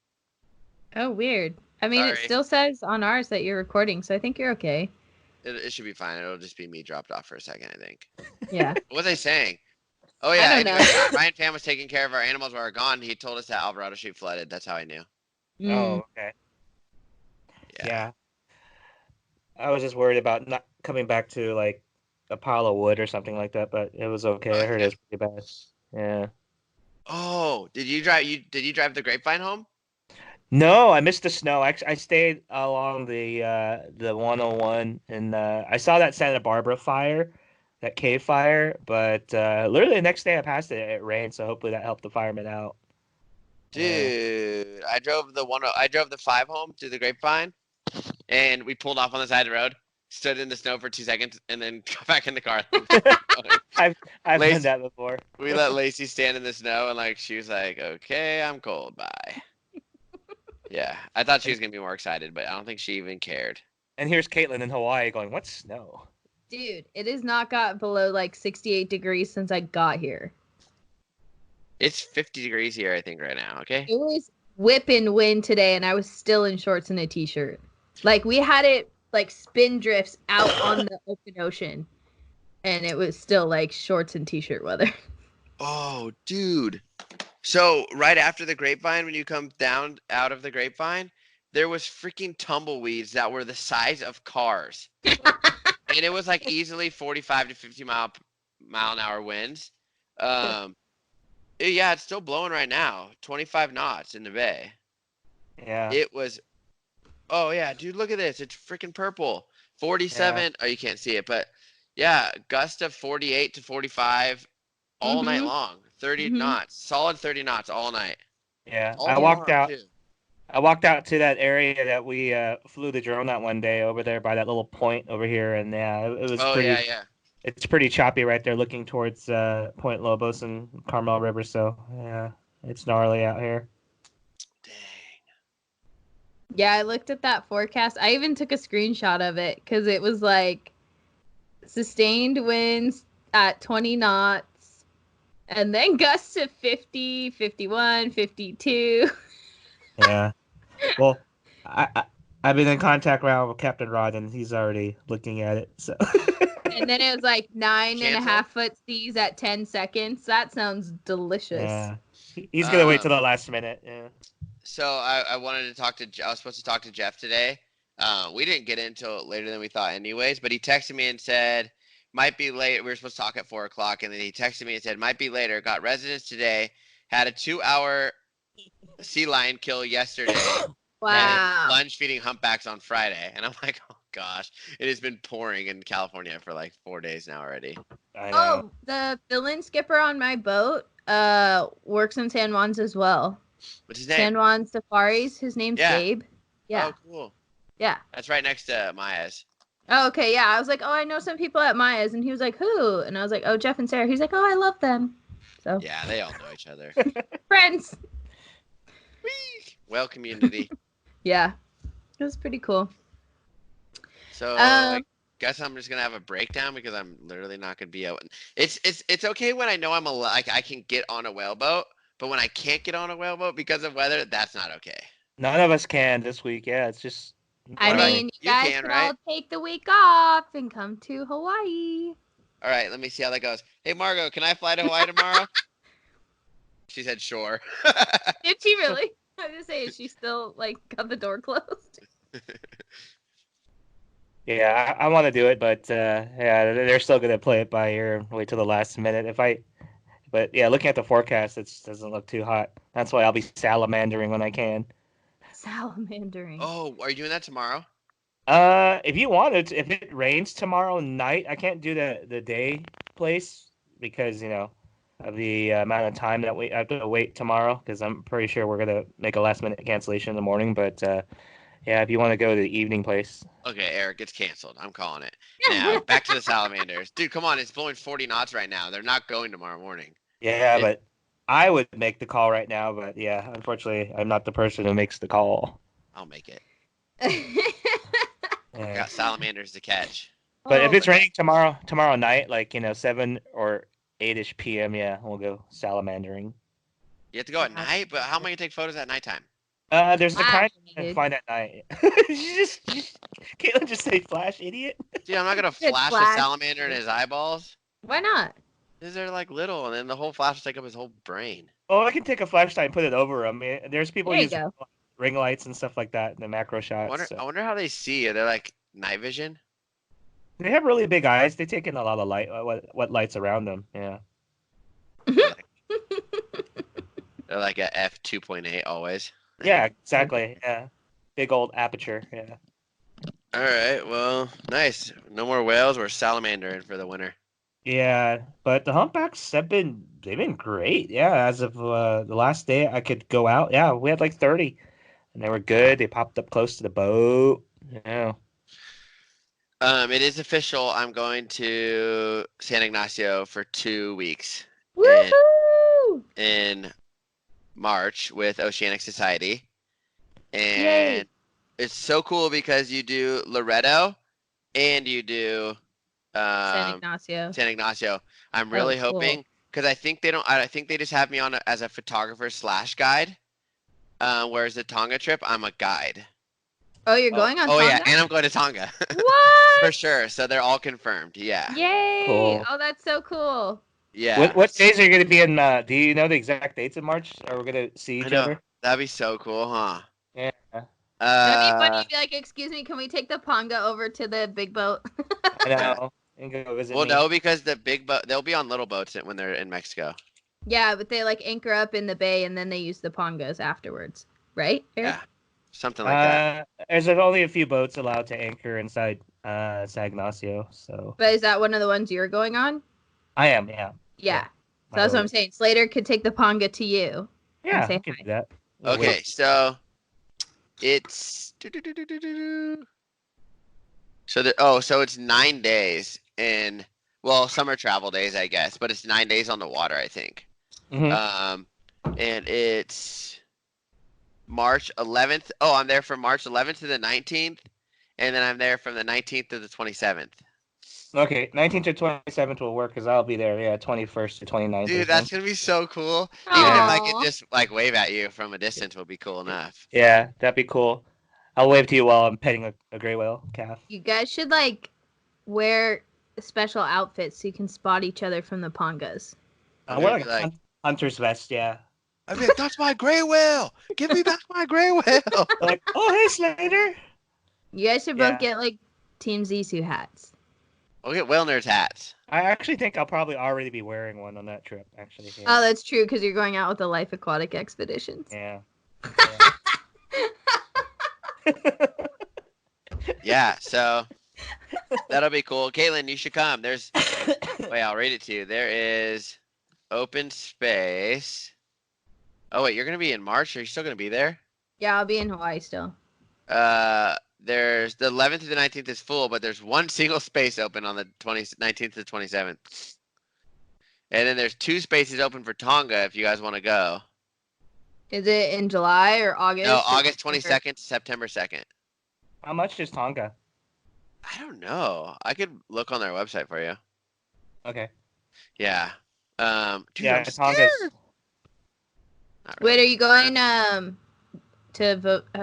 Speaker 3: Oh, weird. I mean, it
Speaker 1: Sorry.
Speaker 3: still says on ours that you're recording, so I think you're okay.
Speaker 1: It should be fine. It'll just be me dropped off for a second, I think.
Speaker 3: Yeah.
Speaker 1: What was I saying? Oh yeah.
Speaker 3: don't know.
Speaker 1: Anyway, Ryan Pham was taking care of our animals while we were gone. He told us that Alvarado Street flooded. That's how I knew.
Speaker 3: Mm.
Speaker 2: Oh, okay.
Speaker 1: Yeah.
Speaker 2: Yeah. I was just worried about not coming back to like a pile of wood or something like that, but it was okay. I heard it was pretty bad. Yeah.
Speaker 1: Oh, did you drive the Grapevine home?
Speaker 2: No, I missed the snow. I stayed along the 101 and I saw that Santa Barbara fire, that cave fire, but literally the next day I passed it, it rained, so hopefully that helped the firemen out.
Speaker 1: Dude, I drove the 5 home to the Grapevine, and we pulled off on the side of the road. stood in the snow for 2 seconds, and then got back in the car.
Speaker 2: I've
Speaker 1: Lacey-
Speaker 2: done that before.
Speaker 1: We let Lacey stand in the snow, and like she was like, "Okay, I'm cold. Bye." Yeah, I thought she was gonna be more excited, but I don't think she even cared.
Speaker 2: And here's Katlyn in Hawaii going, "What's snow?"
Speaker 3: Dude, it has not got below like 68 degrees since I got here.
Speaker 1: It's 50 degrees here, I think, right now. Okay.
Speaker 3: It was whipping wind today, and I was still in shorts and a t-shirt. Like we had it like spin drifts out on the open ocean, and it was still like shorts and t-shirt weather.
Speaker 1: Oh, dude. So right after the grapevine, when you come down out of the grapevine, there was freaking tumbleweeds that were the size of cars. And it was like easily 45 to 50 mile an hour winds. Yeah, it's still blowing right now. 25 knots in the bay.
Speaker 2: Yeah.
Speaker 1: It was. Oh yeah, dude, look at this. It's freaking purple. 47.
Speaker 2: Yeah.
Speaker 1: Oh, you can't see it, but yeah, gust of 48 to 45 all night long. 30 knots, solid 30 knots all night.
Speaker 2: Yeah.
Speaker 1: All
Speaker 2: I walked out.
Speaker 1: too.
Speaker 2: I walked out to that area that we flew the drone out one day over there by that little point over here, and yeah, it was pretty.
Speaker 1: Yeah.
Speaker 2: It's pretty choppy right there, looking towards Point Lobos and Carmel River. So yeah, it's gnarly out here.
Speaker 1: Dang.
Speaker 3: Yeah, I looked at that forecast. I even took a screenshot of it because it was like sustained winds at 20 knots and then gusts of 50, 51, 52.
Speaker 2: Yeah. Well, I've been in contact now with Captain Rod, and he's already looking at it. So.
Speaker 3: And then it was like 9.5 foot seas at 10 seconds. That sounds delicious.
Speaker 2: Yeah. He's gonna wait till the last minute. Yeah.
Speaker 1: So I wanted to talk to. I was supposed to talk to Jeff today. We didn't get until later than we thought, anyways. But he texted me and said, "Might be late." We were supposed to talk at 4:00, and then he texted me and said, "Might be later." Got residents today. Had a 2-hour sea lion kill yesterday.
Speaker 3: Wow.
Speaker 1: And lunge feeding humpbacks on Friday, and I'm like, oh gosh, it has been pouring in California for like 4 days now already.
Speaker 2: I know.
Speaker 3: Oh, the fill-in skipper on my boat works in San Juan's as well.
Speaker 1: What's his name?
Speaker 3: San Juan Safaris. His name's Gabe. Yeah.
Speaker 1: Oh, cool.
Speaker 3: Yeah.
Speaker 1: That's right next to Maya's.
Speaker 3: Oh, okay. Yeah. I was like, oh, I know some people at Maya's, and he was like, who? And I was like, oh, Jeff and Sarah. He's like, oh, I love them. So.
Speaker 1: Yeah, they all know each other.
Speaker 3: Friends.
Speaker 1: Whee! Well, community.
Speaker 3: Yeah, it was pretty cool.
Speaker 1: So I guess I'm just gonna have a breakdown because I'm literally not gonna be out. It's okay when I know I'm like I can get on a whaleboat, but when I can't get on a whaleboat because of weather, that's not okay.
Speaker 2: None of us can this week. Yeah, it's just.
Speaker 3: I mean, you guys can all take the week off and come to Hawaii.
Speaker 1: All right, let me see how that goes. Hey, Margo, can I fly to Hawaii tomorrow? She said sure.
Speaker 3: Did she really? I was gonna say, is she still like got the door closed?
Speaker 2: Yeah, I want to do it, but yeah, they're still gonna play it by ear and wait till the last minute. But yeah, looking at the forecast, it doesn't look too hot. That's why I'll be salamandering when I can.
Speaker 3: Salamandering.
Speaker 1: Oh, are you doing that tomorrow?
Speaker 2: If you want it, if it rains tomorrow night, I can't do the day place because of the amount of time that we have to wait tomorrow. Because I'm pretty sure we're gonna make a last minute cancellation in the morning. But yeah, if you want to go to the evening place.
Speaker 1: Okay, Eric, it's canceled. I'm calling it. Now, back to the salamanders. Dude, come on. It's blowing 40 knots right now. They're not going tomorrow morning.
Speaker 2: Yeah, but I would make the call right now. But yeah, unfortunately, I'm not the person who makes the call.
Speaker 1: I'll make it.
Speaker 2: Yeah.
Speaker 1: Got salamanders to catch.
Speaker 2: But if it's raining tomorrow night, like 7 or 8ish p.m., yeah, we'll go salamandering.
Speaker 1: You have to go at night, but how am I gonna take photos at nighttime?
Speaker 2: There's a kind you find at night. Katlyn just say flash, idiot.
Speaker 1: Dude, I'm not gonna flash a salamander in his eyeballs.
Speaker 3: Why not?
Speaker 1: Because they're like little, and then the whole flash will take up his whole brain.
Speaker 2: Oh, I can take a flashlight and put it over him. There's people
Speaker 3: there
Speaker 2: using ring lights and stuff like that in the macro shots.
Speaker 1: I wonder how they see. Are they like night vision?
Speaker 2: They have really big eyes. They take in a lot of light. What light's around them? Yeah.
Speaker 1: They're like a f2.8 always.
Speaker 2: Yeah, exactly. Yeah, big old aperture. Yeah.
Speaker 1: All right. Well, nice. No more whales. We're salamandering for the winter.
Speaker 2: Yeah, but the humpbacks they've been great. Yeah, as of the last day I could go out. Yeah, we had like 30, and they were good. They popped up close to the boat. Yeah.
Speaker 1: It is official. I'm going to San Ignacio for 2 weeks
Speaker 3: Woohoo!
Speaker 1: in March with Oceanic Society.
Speaker 3: Yay!
Speaker 1: And it's so cool because you do Loreto and you do
Speaker 3: San Ignacio.
Speaker 1: San Ignacio. I'm really
Speaker 3: cool.
Speaker 1: hoping because I think they don't. I think they just have me on as a photographer / guide. Whereas the Tonga trip, I'm a guide.
Speaker 3: Oh, you're going on
Speaker 1: Oh
Speaker 3: Tonga?
Speaker 1: yeah, and I'm going to Tonga.
Speaker 3: What?
Speaker 1: For sure. So they're all confirmed. Yeah.
Speaker 3: Yay!
Speaker 2: Cool.
Speaker 3: Oh, that's so cool.
Speaker 1: Yeah.
Speaker 2: What days are you going to be in? Do you know the exact dates in March? Are we going to see
Speaker 1: I
Speaker 2: each
Speaker 1: know.
Speaker 2: other?
Speaker 1: That'd be so cool, huh?
Speaker 2: Yeah.
Speaker 3: That'd be funny. You'd be like, "Excuse me, can we take the Ponga over to the big boat?"
Speaker 2: I know. And go visit
Speaker 1: Well,
Speaker 2: me.
Speaker 1: no, because the big boat, they'll be on little boats when they're in Mexico.
Speaker 3: Yeah, but they like anchor up in the bay and then they use the Pongas afterwards, right? Eric?
Speaker 1: Yeah. Something like that.
Speaker 2: There's only a few boats allowed to anchor inside San Ignacio, so
Speaker 3: But is that one of the ones you're going on?
Speaker 2: I am. Yeah.
Speaker 3: Yeah. So
Speaker 2: My
Speaker 3: that's what
Speaker 2: boat.
Speaker 3: I'm saying. Slater could take the Ponga to you.
Speaker 2: Yeah,
Speaker 3: say
Speaker 2: I can
Speaker 3: hi.
Speaker 2: do that.
Speaker 1: Okay, so it's so it's 9 days in summer travel days, I guess, but it's 9 days on the water, I think.
Speaker 2: Mhm.
Speaker 1: And it's March 11th. Oh, I'm there from March 11th to the 19th, and then I'm there from the 19th to the 27th.
Speaker 2: Okay, 19th to 27th will work because I'll be there. Yeah, 21st to 29th.
Speaker 1: Dude, that's gonna be so cool.
Speaker 3: Aww.
Speaker 1: Even if I could just like wave at you from a distance, would be cool enough.
Speaker 2: Yeah, that'd be cool. I'll wave to you while I'm petting a gray whale calf.
Speaker 3: You guys should like wear special outfits so you can spot each other from the Pongas.
Speaker 2: I wear like a hunter's vest. Yeah.
Speaker 1: I mean, that's my gray whale. Give me back my gray whale.
Speaker 2: Like, oh hey Slater.
Speaker 3: You guys should both get like Team Zissou hats.
Speaker 1: I'll get Whalenerds hats.
Speaker 2: I actually think I'll probably already be wearing one on that trip. Actually. Yeah.
Speaker 3: Oh, that's true because you're going out with the Life Aquatic Expeditions.
Speaker 2: Yeah.
Speaker 1: Yeah, so that'll be cool. Katlyn, you should come. Wait, I'll read it to you. There is open space. Oh wait, you're gonna be in March? Are you still gonna be there?
Speaker 3: Yeah, I'll be in Hawaii still.
Speaker 1: There's the 11th to the 19th is full, but there's one single space open on the 19th to the 27th. And then there's 2 spaces open for Tonga if you guys want to go.
Speaker 3: Is it in July or August?
Speaker 1: No, August 22nd to September 2nd.
Speaker 2: How much is Tonga?
Speaker 1: I don't know. I could look on their website for you.
Speaker 2: Okay.
Speaker 1: Yeah. Dude,
Speaker 2: Yeah,
Speaker 1: I'm
Speaker 2: Tonga's.
Speaker 1: scared. Not
Speaker 3: Wait,
Speaker 1: really.
Speaker 3: are you going to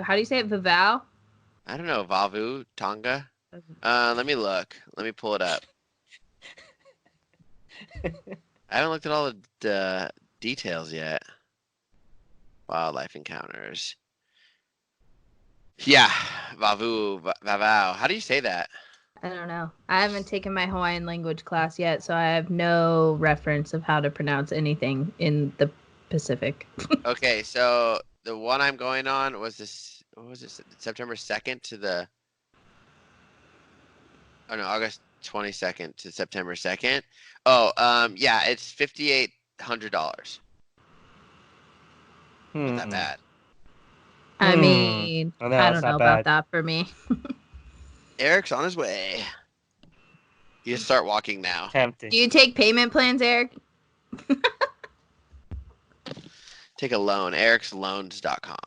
Speaker 3: how do you say it? Vavau?
Speaker 1: I don't know. Vavu, Tonga. Let me look. Let me pull it up. I haven't looked at all the details yet. Wildlife encounters. Yeah, Vavau. How do you say that?
Speaker 3: I don't know. I haven't taken my Hawaiian language class yet, so I have no reference of how to pronounce anything in the Pacific.
Speaker 1: Okay, so the one I'm going on was this. What was it? September 2nd to the. Oh no, August 22nd to September 2nd. Oh, yeah, it's $5,800. Not that bad.
Speaker 3: I mean,
Speaker 2: I know,
Speaker 3: I
Speaker 2: it's
Speaker 3: don't know
Speaker 2: not
Speaker 3: about
Speaker 2: bad.
Speaker 3: that for me.
Speaker 1: Eric's on his way. You start walking now.
Speaker 2: Tempting.
Speaker 3: Do you take payment plans, Eric?
Speaker 1: Take a loan. ericsloans.com.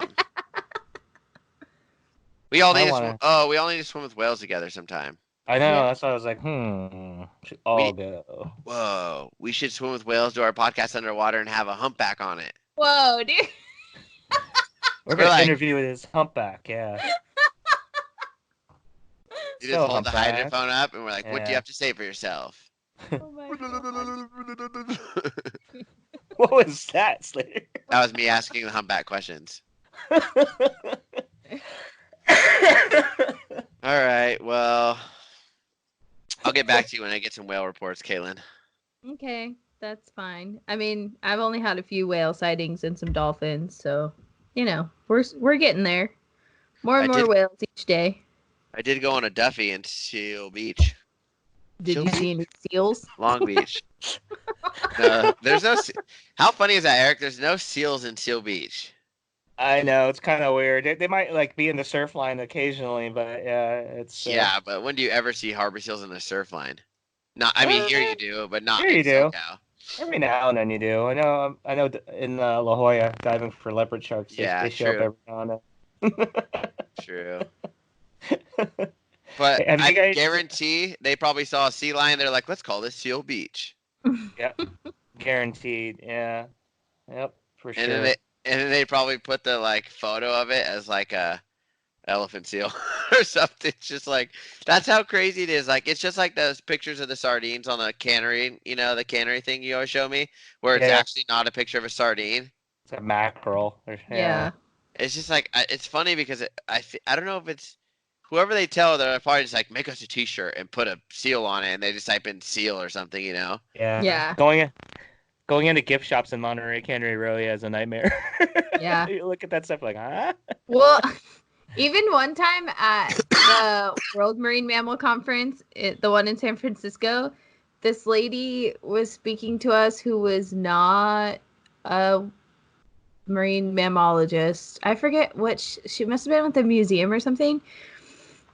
Speaker 1: We all need we all need to swim with whales together sometime.
Speaker 2: I know.
Speaker 3: Yeah.
Speaker 2: That's why I was like, should all go.
Speaker 1: Whoa, we should swim with whales, do our podcast underwater, and have a humpback on it.
Speaker 3: Whoa, dude.
Speaker 2: We're gonna
Speaker 1: like-
Speaker 2: interview this humpback. Yeah.
Speaker 1: You
Speaker 2: So
Speaker 1: just hold the
Speaker 2: humpback.
Speaker 1: hydrophone up, and we're like, "What do you
Speaker 2: Yeah.
Speaker 1: have to say for yourself?"
Speaker 3: Oh my God.
Speaker 2: What was that, Slater?
Speaker 1: That was me asking the humpback questions. All right, well, I'll get back to you when I get some whale reports, Katlyn.
Speaker 3: Okay, that's fine. I mean, I've only had a few whale sightings and some dolphins, so you know, we're getting there. More and
Speaker 1: I
Speaker 3: more
Speaker 1: did-
Speaker 3: whales each day.
Speaker 1: I did go on a Duffy in Seal Beach,
Speaker 3: Did
Speaker 1: Seal
Speaker 3: you see any seals?
Speaker 1: Long Beach. No, there's no. How funny is that, Eric? There's no seals in Seal Beach.
Speaker 2: I know it's kind of weird. They might like be in the surf line occasionally, but yeah, it's
Speaker 1: Yeah, but when do you ever see harbor seals in the surf line? Not, I mean, here you do, but not
Speaker 2: here
Speaker 1: in
Speaker 2: you do.
Speaker 1: SoCal.
Speaker 2: Every now and then you do. I know. In La Jolla, diving for leopard sharks,
Speaker 1: Yeah,
Speaker 2: they show up
Speaker 1: true,
Speaker 2: every now and then.
Speaker 1: true. But
Speaker 2: Have
Speaker 1: I
Speaker 2: you guys?
Speaker 1: guarantee they probably saw a sea lion. They're like, let's call this Seal Beach.
Speaker 2: Yep, guaranteed. Yeah, yep, for
Speaker 1: And then
Speaker 2: sure.
Speaker 1: they probably put the like photo of it as like a elephant seal or something. It's just like that's how crazy it is. Like it's just like those pictures of the sardines on the cannery, the cannery thing you always show me, where it's
Speaker 2: Yeah,
Speaker 1: actually not a picture of a sardine.
Speaker 2: it's a mackerel. Yeah.
Speaker 3: Yeah.
Speaker 1: It's just like it's funny because I don't know if it's whoever they tell, they're probably just like make us a T-shirt and put a seal on it, and they just type in seal or something,
Speaker 2: Yeah.
Speaker 3: Yeah.
Speaker 2: Going into gift shops in Monterey Cannery really is a nightmare.
Speaker 3: Yeah.
Speaker 2: You look at that stuff like, huh?
Speaker 3: Well, even one time at the World Marine Mammal Conference, the one in San Francisco, this lady was speaking to us who was not a marine mammologist. I forget what she must have been with the museum or something.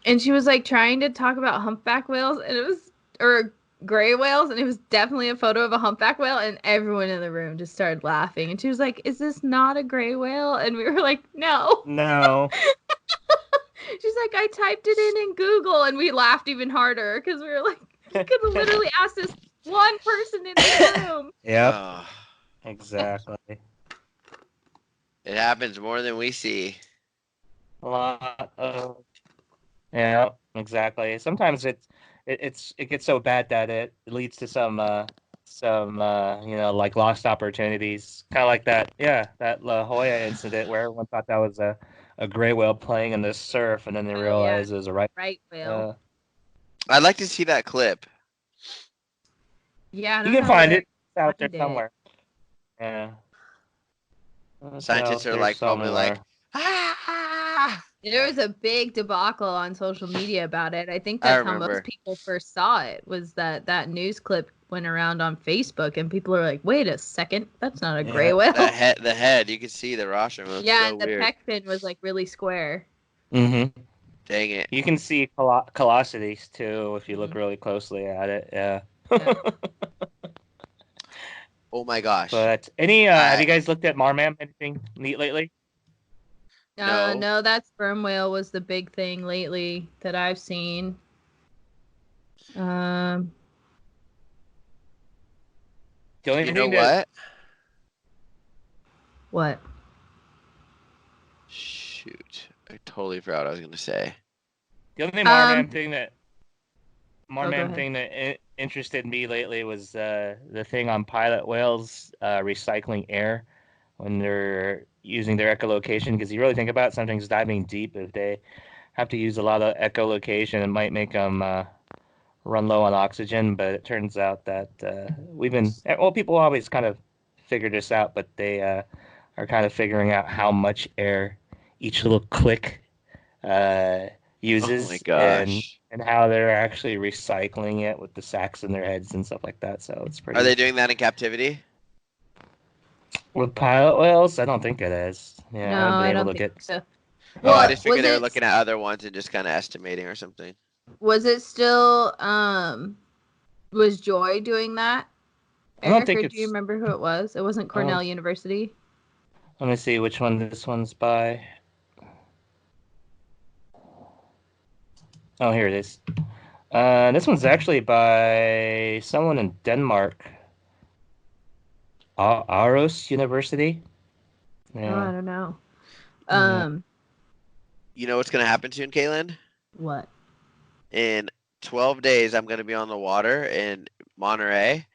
Speaker 3: And she was like trying to talk about humpback whales, and or gray whales, and it was definitely a photo of a humpback whale, and everyone in the room just started laughing. And she was like, "Is this not a gray whale?" And we were like, "No."
Speaker 2: No.
Speaker 3: She's like, "I typed it in Google," and we laughed even harder because we were like, "You could have literally asked this one person in the room."
Speaker 2: Yep.
Speaker 1: Oh,
Speaker 2: Exactly.
Speaker 1: it happens more than we see.
Speaker 2: A lot of. Yeah. Exactly. Sometimes it gets so bad that it leads to some like lost opportunities, kind of like that. Yeah, that La Jolla incident where everyone thought that was a gray whale playing in the surf, and then they
Speaker 3: Oh yeah,
Speaker 2: realized it was a right.
Speaker 3: right whale.
Speaker 1: I'd like to see that clip.
Speaker 3: Yeah, I
Speaker 2: You
Speaker 3: don't
Speaker 2: can
Speaker 3: know
Speaker 2: find
Speaker 3: where
Speaker 2: it. It's out there
Speaker 3: to find it.
Speaker 2: somewhere. Yeah. It's
Speaker 1: Scientists
Speaker 2: out
Speaker 1: are
Speaker 2: there
Speaker 1: like probably like,
Speaker 2: somewhere.
Speaker 1: ah.
Speaker 3: There was a big debacle on social media about it. I think
Speaker 1: I
Speaker 3: that's how most
Speaker 1: remember.
Speaker 3: people first saw it, was that news clip went around on Facebook, and people are like, "Wait a second, that's not a gray
Speaker 2: Yeah.
Speaker 3: whale."
Speaker 1: The head, you could see the rostrum. It looks
Speaker 3: Yeah,
Speaker 1: so
Speaker 3: and the
Speaker 1: weird.
Speaker 3: pec fin was like really square.
Speaker 2: Mm-hmm.
Speaker 1: Dang it.
Speaker 2: You can see callosities too if you look
Speaker 3: Mhm.
Speaker 2: really closely at it. Yeah.
Speaker 3: Yeah.
Speaker 1: Oh my gosh.
Speaker 2: But have
Speaker 1: I
Speaker 2: you guys looked at Marmam? Anything neat lately?
Speaker 1: no.
Speaker 3: No, that sperm whale was the big thing lately that I've seen. Um,
Speaker 2: The only
Speaker 1: You know
Speaker 2: thing that
Speaker 1: what?
Speaker 3: what?
Speaker 1: Shoot. I totally forgot what I was gonna say.
Speaker 2: the only
Speaker 3: Um, go
Speaker 2: Marmam
Speaker 3: ahead.
Speaker 2: thing that interested me lately was the thing on pilot whales recycling air when they're using their echolocation. Because you really think about it, something's diving deep. If they have to use a lot of echolocation, it might make them run low on oxygen. But it turns out that people always kind of figure this out, but they are kind of figuring out how much air each little click uh,
Speaker 1: Oh my
Speaker 2: uses,
Speaker 1: gosh.
Speaker 2: and how they're actually recycling it with the sacks in their heads and stuff like that. So it's
Speaker 1: Are they
Speaker 2: pretty.
Speaker 1: doing that in captivity?
Speaker 2: With pilot whales, I don't think it is. Yeah, I
Speaker 3: No,
Speaker 2: haven't been
Speaker 3: I
Speaker 2: able
Speaker 3: don't
Speaker 2: to
Speaker 3: think
Speaker 2: get.
Speaker 3: so.
Speaker 1: Oh, I
Speaker 3: Well,
Speaker 1: just figured they were looking at other ones and just kind of estimating or something.
Speaker 3: was it still was Joy doing that?
Speaker 2: I don't
Speaker 3: Eric,
Speaker 2: think
Speaker 3: or do you
Speaker 2: it's.
Speaker 3: remember who it was? It wasn't
Speaker 2: I don't.
Speaker 3: Cornell University.
Speaker 2: Let me see which one this one's by. Oh, here it is. This one's actually by someone in Denmark. Aarhus University.
Speaker 3: Oh, I
Speaker 2: Yeah.
Speaker 3: don't know.
Speaker 2: Yeah.
Speaker 1: You know what's gonna happen soon, Caitlin?
Speaker 3: What?
Speaker 1: In 12 days, I'm gonna be on the water in Monterey,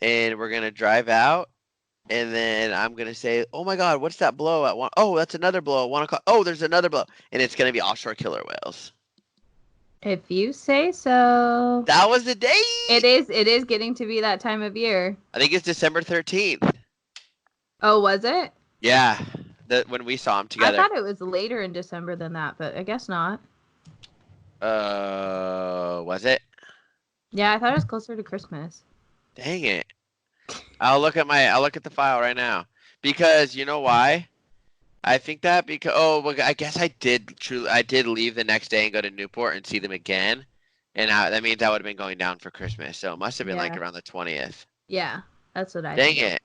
Speaker 1: and we're gonna drive out, and then I'm gonna say, "Oh my God, what's that blow at one? Oh, that's another blow at 1 o'clock. Oh, there's another blow," and it's gonna be offshore killer whales.
Speaker 3: If you say so.
Speaker 1: That was the date.
Speaker 3: It is getting to be that time of year.
Speaker 1: I think it's December 13th.
Speaker 3: Oh, was it?
Speaker 1: Yeah, when we saw them
Speaker 3: I
Speaker 1: together.
Speaker 3: thought it was later in December than that, but I guess not.
Speaker 1: Was it?
Speaker 3: Yeah, I thought it was closer to Christmas.
Speaker 1: Dang it. I'll look at the file right now. Because you know why? I think that because well, I guess I did leave the next day and go to Newport and see them again, and that means I would have been going down for Christmas, so it must have been like
Speaker 3: Yeah.
Speaker 1: around the 20th.
Speaker 3: Yeah, that's what I
Speaker 1: Dang
Speaker 3: think.
Speaker 1: it!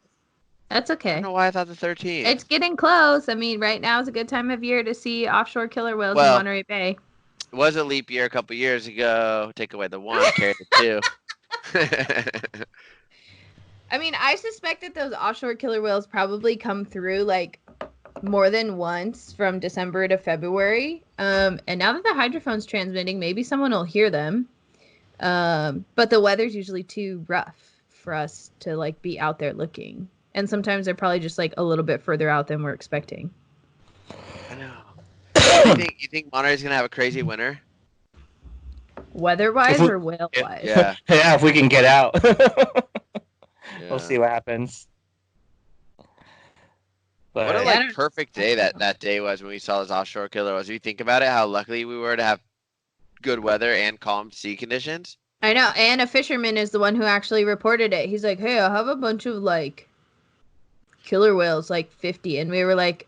Speaker 3: That's
Speaker 1: I don't
Speaker 3: okay.
Speaker 1: know why I thought the 13th.
Speaker 3: It's getting close. I mean, right now is a good time of year to see offshore killer whales in
Speaker 1: Well,
Speaker 3: Monterey Bay.
Speaker 1: it was a leap year a couple years ago. Take away the 1, carry the 2.
Speaker 3: I mean, I suspect that those offshore killer whales probably come through like more than once from December to February. And now that the hydrophone's transmitting, maybe someone will hear them. But the weather's usually too rough for us to like be out there looking. And sometimes they're probably just like a little bit further out than we're expecting.
Speaker 1: I know. You think Monterey's gonna have a crazy winter?
Speaker 3: Weather-wise or whale-wise?
Speaker 1: Yeah.
Speaker 2: Yeah, if we can get out.
Speaker 1: Yeah.
Speaker 2: We'll see what happens. But
Speaker 1: What a
Speaker 3: Yeah,
Speaker 1: perfect day that day was when we saw this offshore killer was. If you think about it, how lucky we were to have good weather and calm sea conditions.
Speaker 3: I know. And a fisherman is the one who actually reported it. He's like, hey, I have a bunch of like killer whales, like 50. And we were like,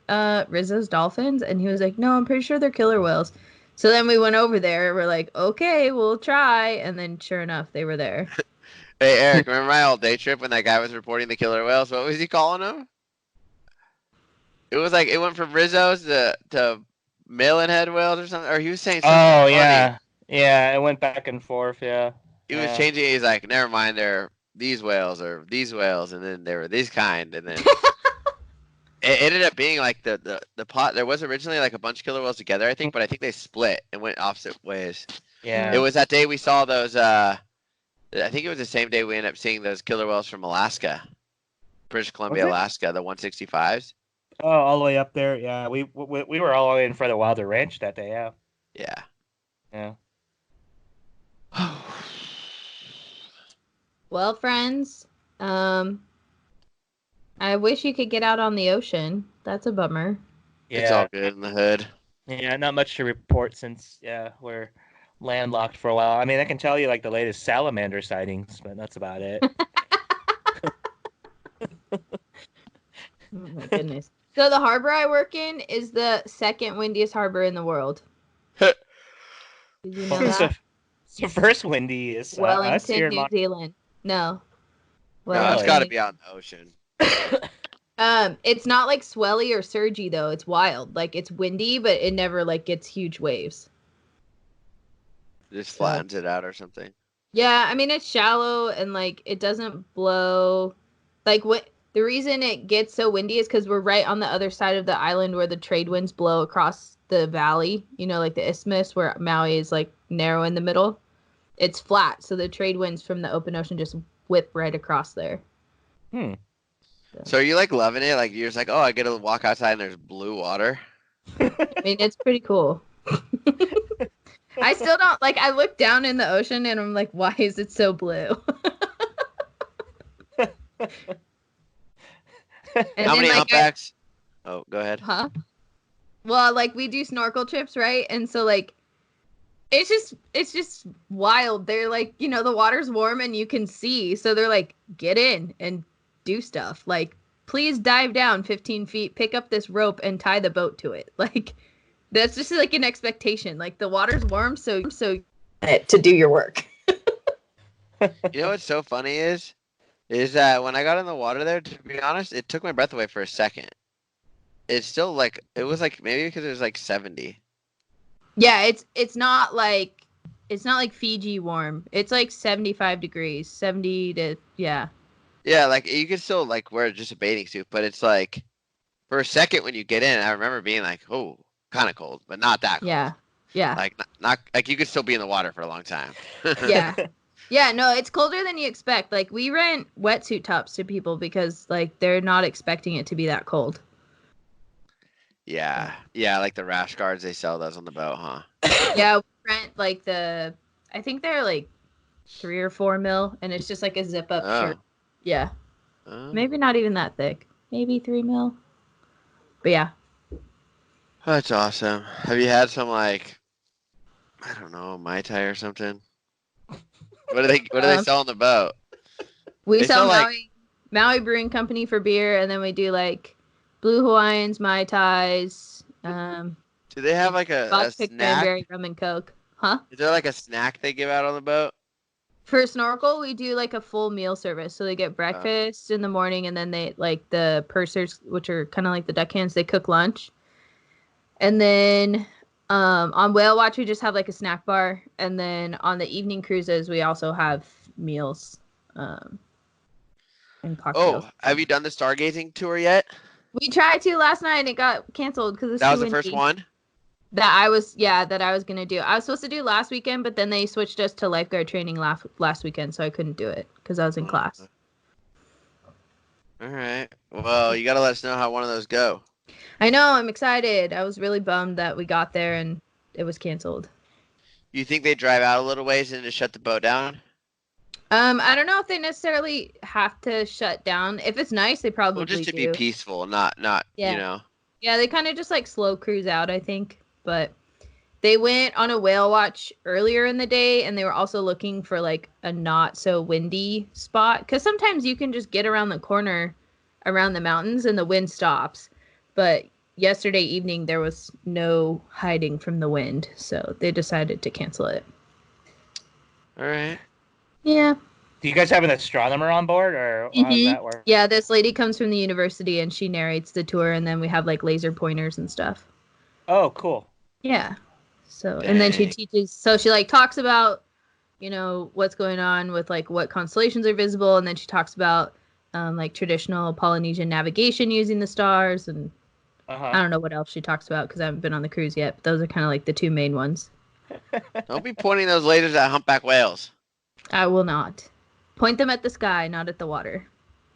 Speaker 3: Rizzo's dolphins? And he was like, no, I'm pretty sure they're killer whales. So then we went over there. We're like, okay, we'll try. And then sure enough, they were there.
Speaker 1: Hey, Eric, remember my old day trip when that guy was reporting the killer whales? What was he calling them? It was like it went from Rizzo's to Malin head whales or something. Or he was saying something funny.
Speaker 2: Yeah, it went back and forth. Yeah,
Speaker 1: He was changing. He's like, never mind, they're these whales or these whales, and then they were this kind, and then it ended up being like the pot. There was originally like a bunch of killer whales together, I think, but I think they split and went opposite ways.
Speaker 2: Yeah.
Speaker 1: It was that day we saw those. I think it was the same day we ended up seeing those killer whales from Alaska, British Columbia, Alaska, the 165s.
Speaker 2: Oh, all the way up there. Yeah, we were all the way in front of Wilder Ranch that day. Yeah.
Speaker 1: Yeah.
Speaker 2: Yeah.
Speaker 3: Well, friends, I wish you could get out on the ocean. That's a bummer.
Speaker 2: Yeah.
Speaker 1: It's all good in the hood.
Speaker 2: Yeah, not much to report since we're landlocked for a while. I mean, I can tell you like the latest salamander sightings, but that's about it.
Speaker 3: Oh my goodness. So the harbor I work in is the second windiest harbor in the world. Did you know that?
Speaker 2: It's the first windiest.
Speaker 3: Wellington, New Zealand. No.
Speaker 1: No, it's got to be out in the ocean.
Speaker 3: It's not like swelly or surgy though. It's wild. Like it's windy, but it never like gets huge waves.
Speaker 1: Just flattens it out or something.
Speaker 3: Yeah, I mean it's shallow and like it doesn't blow. Like what the reason it gets so windy is because we're right on the other side of the island where the trade winds blow across the valley. You know, like the isthmus where Maui is like narrow in the middle. It's flat, so the trade winds from the open ocean just whip right across there.
Speaker 1: So are you like loving it? Like you're just like, oh, I get to walk outside and there's blue water.
Speaker 3: I mean, it's pretty cool. I still don't like. I look down in the ocean and I'm like, why is it so blue?
Speaker 1: How many humpbacks? Oh, go ahead.
Speaker 3: Huh? Well, like we do snorkel trips, right? And so like it's just wild. They're like, you know, the water's warm and you can see. So they're like, get in and do stuff. Like, please dive down 15 feet, pick up this rope and tie the boat to it. Like that's just like an expectation. Like the water's warm, so to do your work.
Speaker 1: You know what's so funny is that when I got in the water there, to be honest, it took my breath away for a second. It's still like it was like maybe because it was like 70.
Speaker 3: Yeah, it's not like Fiji warm. It's like 75 degrees, 70 to yeah.
Speaker 1: Yeah, like you could still like wear just a bathing suit, but it's like for a second when you get in, I remember being like, oh, kind of cold, but not that cold.
Speaker 3: Yeah. Yeah.
Speaker 1: Like not like you could still be in the water for a long time.
Speaker 3: Yeah. Yeah, no, it's colder than you expect. Like we rent wetsuit tops to people because like they're not expecting it to be that cold.
Speaker 1: Yeah. Yeah, like the rash guards, they sell those on the boat, huh?
Speaker 3: Yeah, we rent like I think they're like 3 or 4 mil and it's just like a zip up shirt. Yeah. Maybe not even that thick. Maybe 3 mil. But yeah.
Speaker 1: That's awesome. Have you had some like I don't know, Mai Tai or something? What do they sell on the boat?
Speaker 3: We
Speaker 1: They
Speaker 3: sell
Speaker 1: sell, like-
Speaker 3: Maui Brewing Company for beer and then we do like Blue Hawaiians, Mai Tais,
Speaker 1: Do they have like a
Speaker 3: vodka,
Speaker 1: snack?
Speaker 3: cranberry, rum and Coke. Huh?
Speaker 1: Is there like a snack they give out on the boat?
Speaker 3: For snorkel, we do like a full meal service. So they get breakfast in the morning, and then they like the pursers, which are kind of like the deckhands, they cook lunch. And then on Whale Watch, we just have like a snack bar. And then on the evening cruises, we also have meals and cocktails.
Speaker 1: Oh, have you done the stargazing tour yet?
Speaker 3: We tried to last night and it got canceled because it's
Speaker 1: That was
Speaker 3: too
Speaker 1: the first
Speaker 3: windy.
Speaker 1: one?
Speaker 3: That I was gonna do. I was supposed to do last weekend, but then they switched us to lifeguard training last weekend, so I couldn't do it because I was in class.
Speaker 1: All right. Well, you gotta let us know how one of those go.
Speaker 3: I know. I'm excited. I was really bummed that we got there and it was canceled.
Speaker 1: You think they drive out a little ways and just shut the boat down?
Speaker 3: I don't know if they necessarily have to shut down. If it's nice, they probably
Speaker 1: Well, just to
Speaker 3: do.
Speaker 1: be peaceful, not
Speaker 3: Yeah.
Speaker 1: you know.
Speaker 3: Yeah, they kind of just like slow cruise out, I think. But they went on a whale watch earlier in the day, and they were also looking for like a not so windy spot. Because sometimes you can just get around the corner around the mountains and the wind stops. But yesterday evening, there was no hiding from the wind. So they decided to cancel it.
Speaker 1: All right.
Speaker 3: Yeah.
Speaker 2: Do you guys have an astronomer on board, or how does that work?
Speaker 3: Yeah, this lady comes from the university and she narrates the tour, and then we have like laser pointers and stuff.
Speaker 2: Oh, cool.
Speaker 3: Yeah. So, and then she
Speaker 1: Dang.
Speaker 3: teaches, so she like talks about, you know, what's going on with like what constellations are visible. And then she talks about like traditional Polynesian navigation using the stars. And I don't know what else she talks about because I haven't been on the cruise yet. But those are kind of like the two main ones.
Speaker 1: Don't be pointing those lasers at humpback whales.
Speaker 3: I will not. Point them at the sky, not at the water.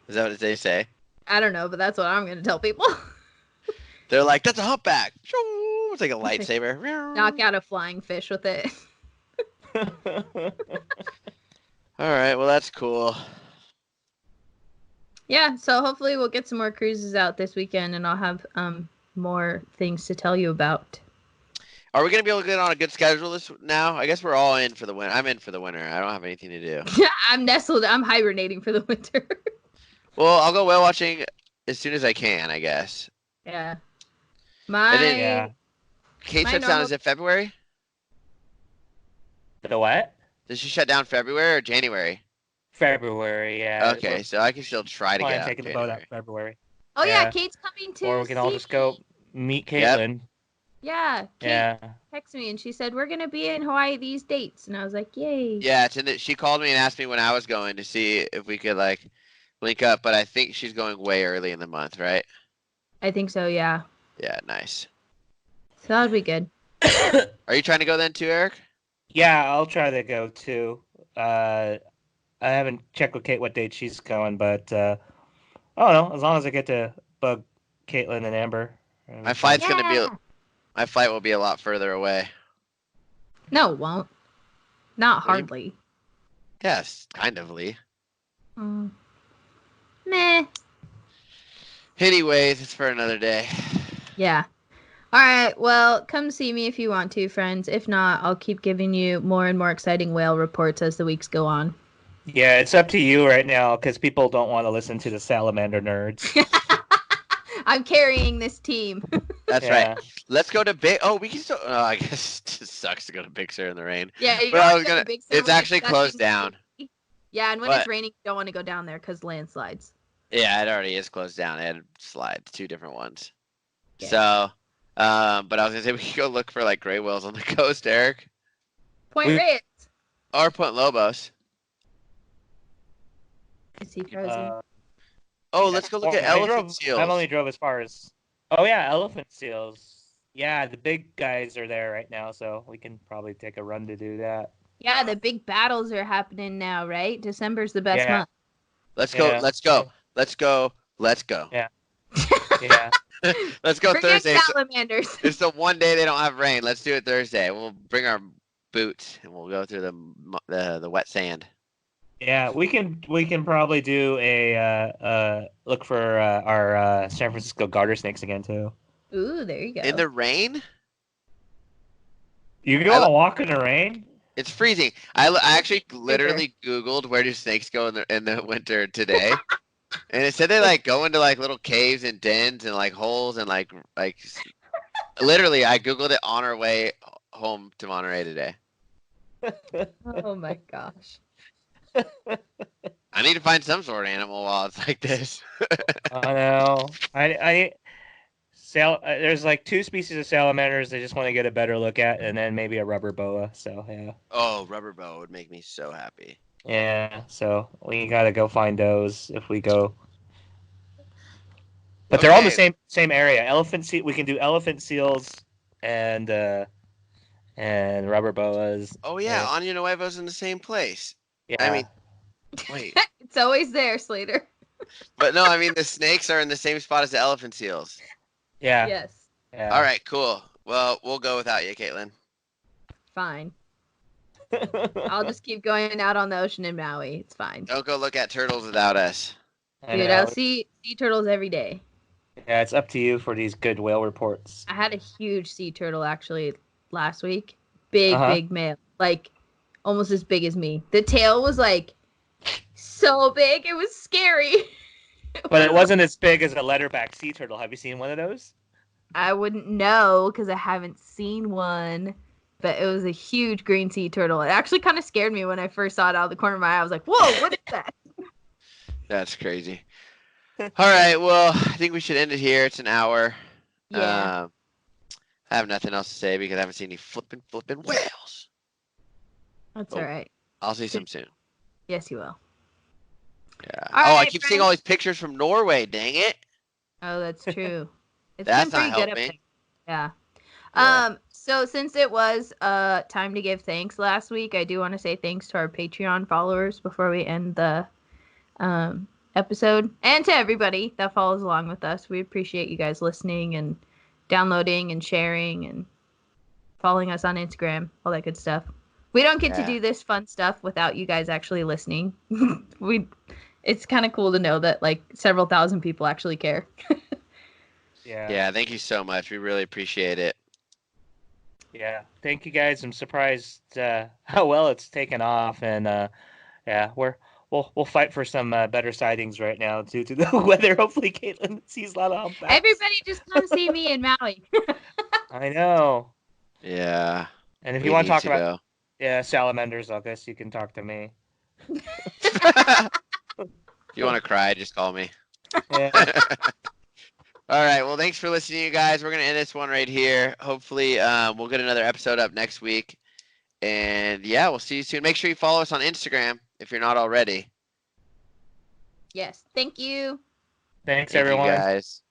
Speaker 1: Is that what they say?
Speaker 3: I don't know, but that's what I'm going to tell people.
Speaker 1: They're like, that's a humpback. It's like a lightsaber.
Speaker 3: Knock out a flying fish with it.
Speaker 1: All right. Well, that's cool.
Speaker 3: Yeah, so hopefully we'll get some more cruises out this weekend, and I'll have more things to tell you about.
Speaker 1: Are we gonna be able to get on a good schedule this now? I guess we're all in for the winter. I'm in for the winter. I don't have anything to do.
Speaker 3: I'm hibernating for the winter.
Speaker 1: Well, I'll go whale watching as soon as I can, I guess.
Speaker 3: Yeah.
Speaker 1: Kate
Speaker 3: My
Speaker 1: shuts down.
Speaker 3: normal-
Speaker 1: Is it February?
Speaker 2: The what?
Speaker 1: Does she shut down February or January?
Speaker 2: February, yeah.
Speaker 1: Okay, so I can still try to
Speaker 2: Plan
Speaker 1: get out.
Speaker 2: taking the boat out in February.
Speaker 3: Oh yeah,
Speaker 2: Yeah.
Speaker 3: Kate's coming too.
Speaker 2: Or we can all just go meet Katlyn.
Speaker 3: Yeah. Kate
Speaker 2: Yeah.
Speaker 3: texted me and she said we're gonna be in Hawaii these dates, and I was like, yay.
Speaker 1: Yeah, she called me and asked me when I was going to see if we could like link up, but I think she's going way early in the month, right?
Speaker 3: I think so. Yeah.
Speaker 1: Yeah, nice.
Speaker 3: So that'll be good.
Speaker 1: Are you trying to go then too, Eric?
Speaker 2: Yeah, I'll try to go too. I haven't checked with Kate what date she's going, but I don't know. As long as I get to bug Katlyn and Amber.
Speaker 1: My flight's gonna be. My flight will be a lot further away.
Speaker 3: No, it won't. Not
Speaker 1: What do you-
Speaker 3: hardly.
Speaker 1: Yes, kind of, Lee.
Speaker 3: Meh.
Speaker 1: Anyways, it's for another day.
Speaker 3: Yeah. All right. Well, come see me if you want to, friends. If not, I'll keep giving you more and more exciting whale reports as the weeks go on.
Speaker 2: Yeah, it's up to you right now because people don't want to listen to the salamander nerds.
Speaker 3: I'm carrying this team.
Speaker 1: That's
Speaker 2: Yeah.
Speaker 1: right. Let's go to Big. Oh, we can still. Oh, I guess it just sucks to go to Big Sur in the rain.
Speaker 3: Yeah, you
Speaker 1: But
Speaker 3: don't
Speaker 1: I
Speaker 3: want
Speaker 1: was
Speaker 3: to go
Speaker 1: gonna-
Speaker 3: to Big Sur
Speaker 1: it's
Speaker 3: when
Speaker 1: actually closed down.
Speaker 3: Yeah, and when
Speaker 1: But-
Speaker 3: it's raining, you don't want to go down there because landslides.
Speaker 1: Yeah, it already is closed down. It had slides, 2 different ones.
Speaker 3: Yeah.
Speaker 1: So, but I was gonna say we could go look for like gray whales on the coast, Eric,
Speaker 3: Point
Speaker 2: We-
Speaker 3: Reyes.
Speaker 1: or Point Lobos.
Speaker 3: Is he frozen?
Speaker 1: Oh, let's go look at elephant seals.
Speaker 2: I've only drove as far as. Oh yeah, elephant seals. Yeah, the big guys are there right now, so we can probably take a run to do that.
Speaker 3: Yeah, the big battles are happening now, right? December's the best
Speaker 2: Yeah.
Speaker 3: month.
Speaker 1: Let's go.
Speaker 2: Yeah.
Speaker 1: Let's go. Let's go. Let's go.
Speaker 2: Yeah. Yeah.
Speaker 1: Let's go
Speaker 3: Bring in
Speaker 1: Thursday.
Speaker 3: salamanders.
Speaker 1: It's the one day they don't have rain. Let's do it Thursday. We'll bring our boots and we'll go through the wet sand.
Speaker 2: Yeah, we can probably do a look for our San Francisco garter snakes again too.
Speaker 3: Ooh, there you go.
Speaker 1: In the rain?
Speaker 2: You can go on a walk in the rain.
Speaker 1: It's freezing. I actually literally Googled where do snakes go in the winter today. And it said they like go into like little caves and dens and like holes and literally I googled it on our way home to Monterey today.
Speaker 3: Oh my gosh.
Speaker 1: I need to find some sort of animal while it's like this.
Speaker 2: I know. There's like 2 species of salamanders I just want to get a better look at, and then maybe a rubber boa. So yeah.
Speaker 1: Oh, rubber boa would make me so happy.
Speaker 2: Yeah. So we gotta go find those if we go. But they're all in the same area. Elephant seal. We can do elephant seals and rubber boas.
Speaker 1: Oh yeah, Año Nuevo's in the same place.
Speaker 2: Yeah.
Speaker 1: I mean, wait.
Speaker 3: It's always there, Slater.
Speaker 1: But no, I mean the snakes are in the same spot as the elephant seals.
Speaker 2: Yeah.
Speaker 3: Yes.
Speaker 2: Yeah.
Speaker 1: All right, cool. Well, we'll go without you, Katlyn.
Speaker 3: Fine. I'll just keep going out on the ocean in Maui. It's fine.
Speaker 1: Don't go look at turtles without us.
Speaker 3: Dude, I'll see sea turtles every day.
Speaker 2: Yeah, it's up to you for these good whale reports.
Speaker 3: I had a huge sea turtle actually last week. Big male. Like almost as big as me. The tail was like so big. It was scary.
Speaker 2: But it wasn't as big as a leatherback sea turtle. Have you seen one of those?
Speaker 3: I wouldn't know because I haven't seen one. But it was a huge green sea turtle. It actually kind of scared me when I first saw it out of the corner of my eye. I was like, whoa, what is that?
Speaker 1: That's crazy. All right, well, I think we should end it here. It's an hour.
Speaker 3: Yeah.
Speaker 1: I have nothing else to say because I haven't seen any flipping whales.
Speaker 3: That's all right.
Speaker 1: I'll see some soon.
Speaker 3: Yes, you will.
Speaker 1: Yeah.
Speaker 3: All right,
Speaker 1: I keep seeing all these pictures from Norway. Dang it.
Speaker 3: Oh, that's true. It's
Speaker 1: That's
Speaker 3: been pretty
Speaker 1: not
Speaker 3: good up
Speaker 1: helping.
Speaker 3: there. Yeah. So since it was time to give thanks last week, I do want to say thanks to our Patreon followers before we end the episode, and to everybody that follows along with us. We appreciate you guys listening and downloading and sharing and following us on Instagram, all that good stuff. We don't get to do this fun stuff without you guys actually listening. It's kind of cool to know that like several thousand people actually care.
Speaker 2: Yeah,
Speaker 1: thank you so much. We really appreciate it.
Speaker 2: Yeah, thank you guys. I'm surprised how well it's taken off, and we'll fight for some better sightings right now due to the weather. Hopefully, Katlyn sees a lot of humpbacks.
Speaker 3: Everybody, just come see me in Maui.
Speaker 2: I know.
Speaker 1: Yeah.
Speaker 2: And if you want to talk about salamanders, I guess you can talk to me.
Speaker 1: If you want to cry, just call me.
Speaker 2: Yeah.
Speaker 1: All right. Well, thanks for listening, you guys. We're going to end this one right here. Hopefully, we'll get another episode up next week. And yeah, we'll see you soon. Make sure you follow us on Instagram if you're not already.
Speaker 3: Yes. Thank you.
Speaker 2: Thanks,
Speaker 1: Thank
Speaker 2: everyone.
Speaker 1: you guys.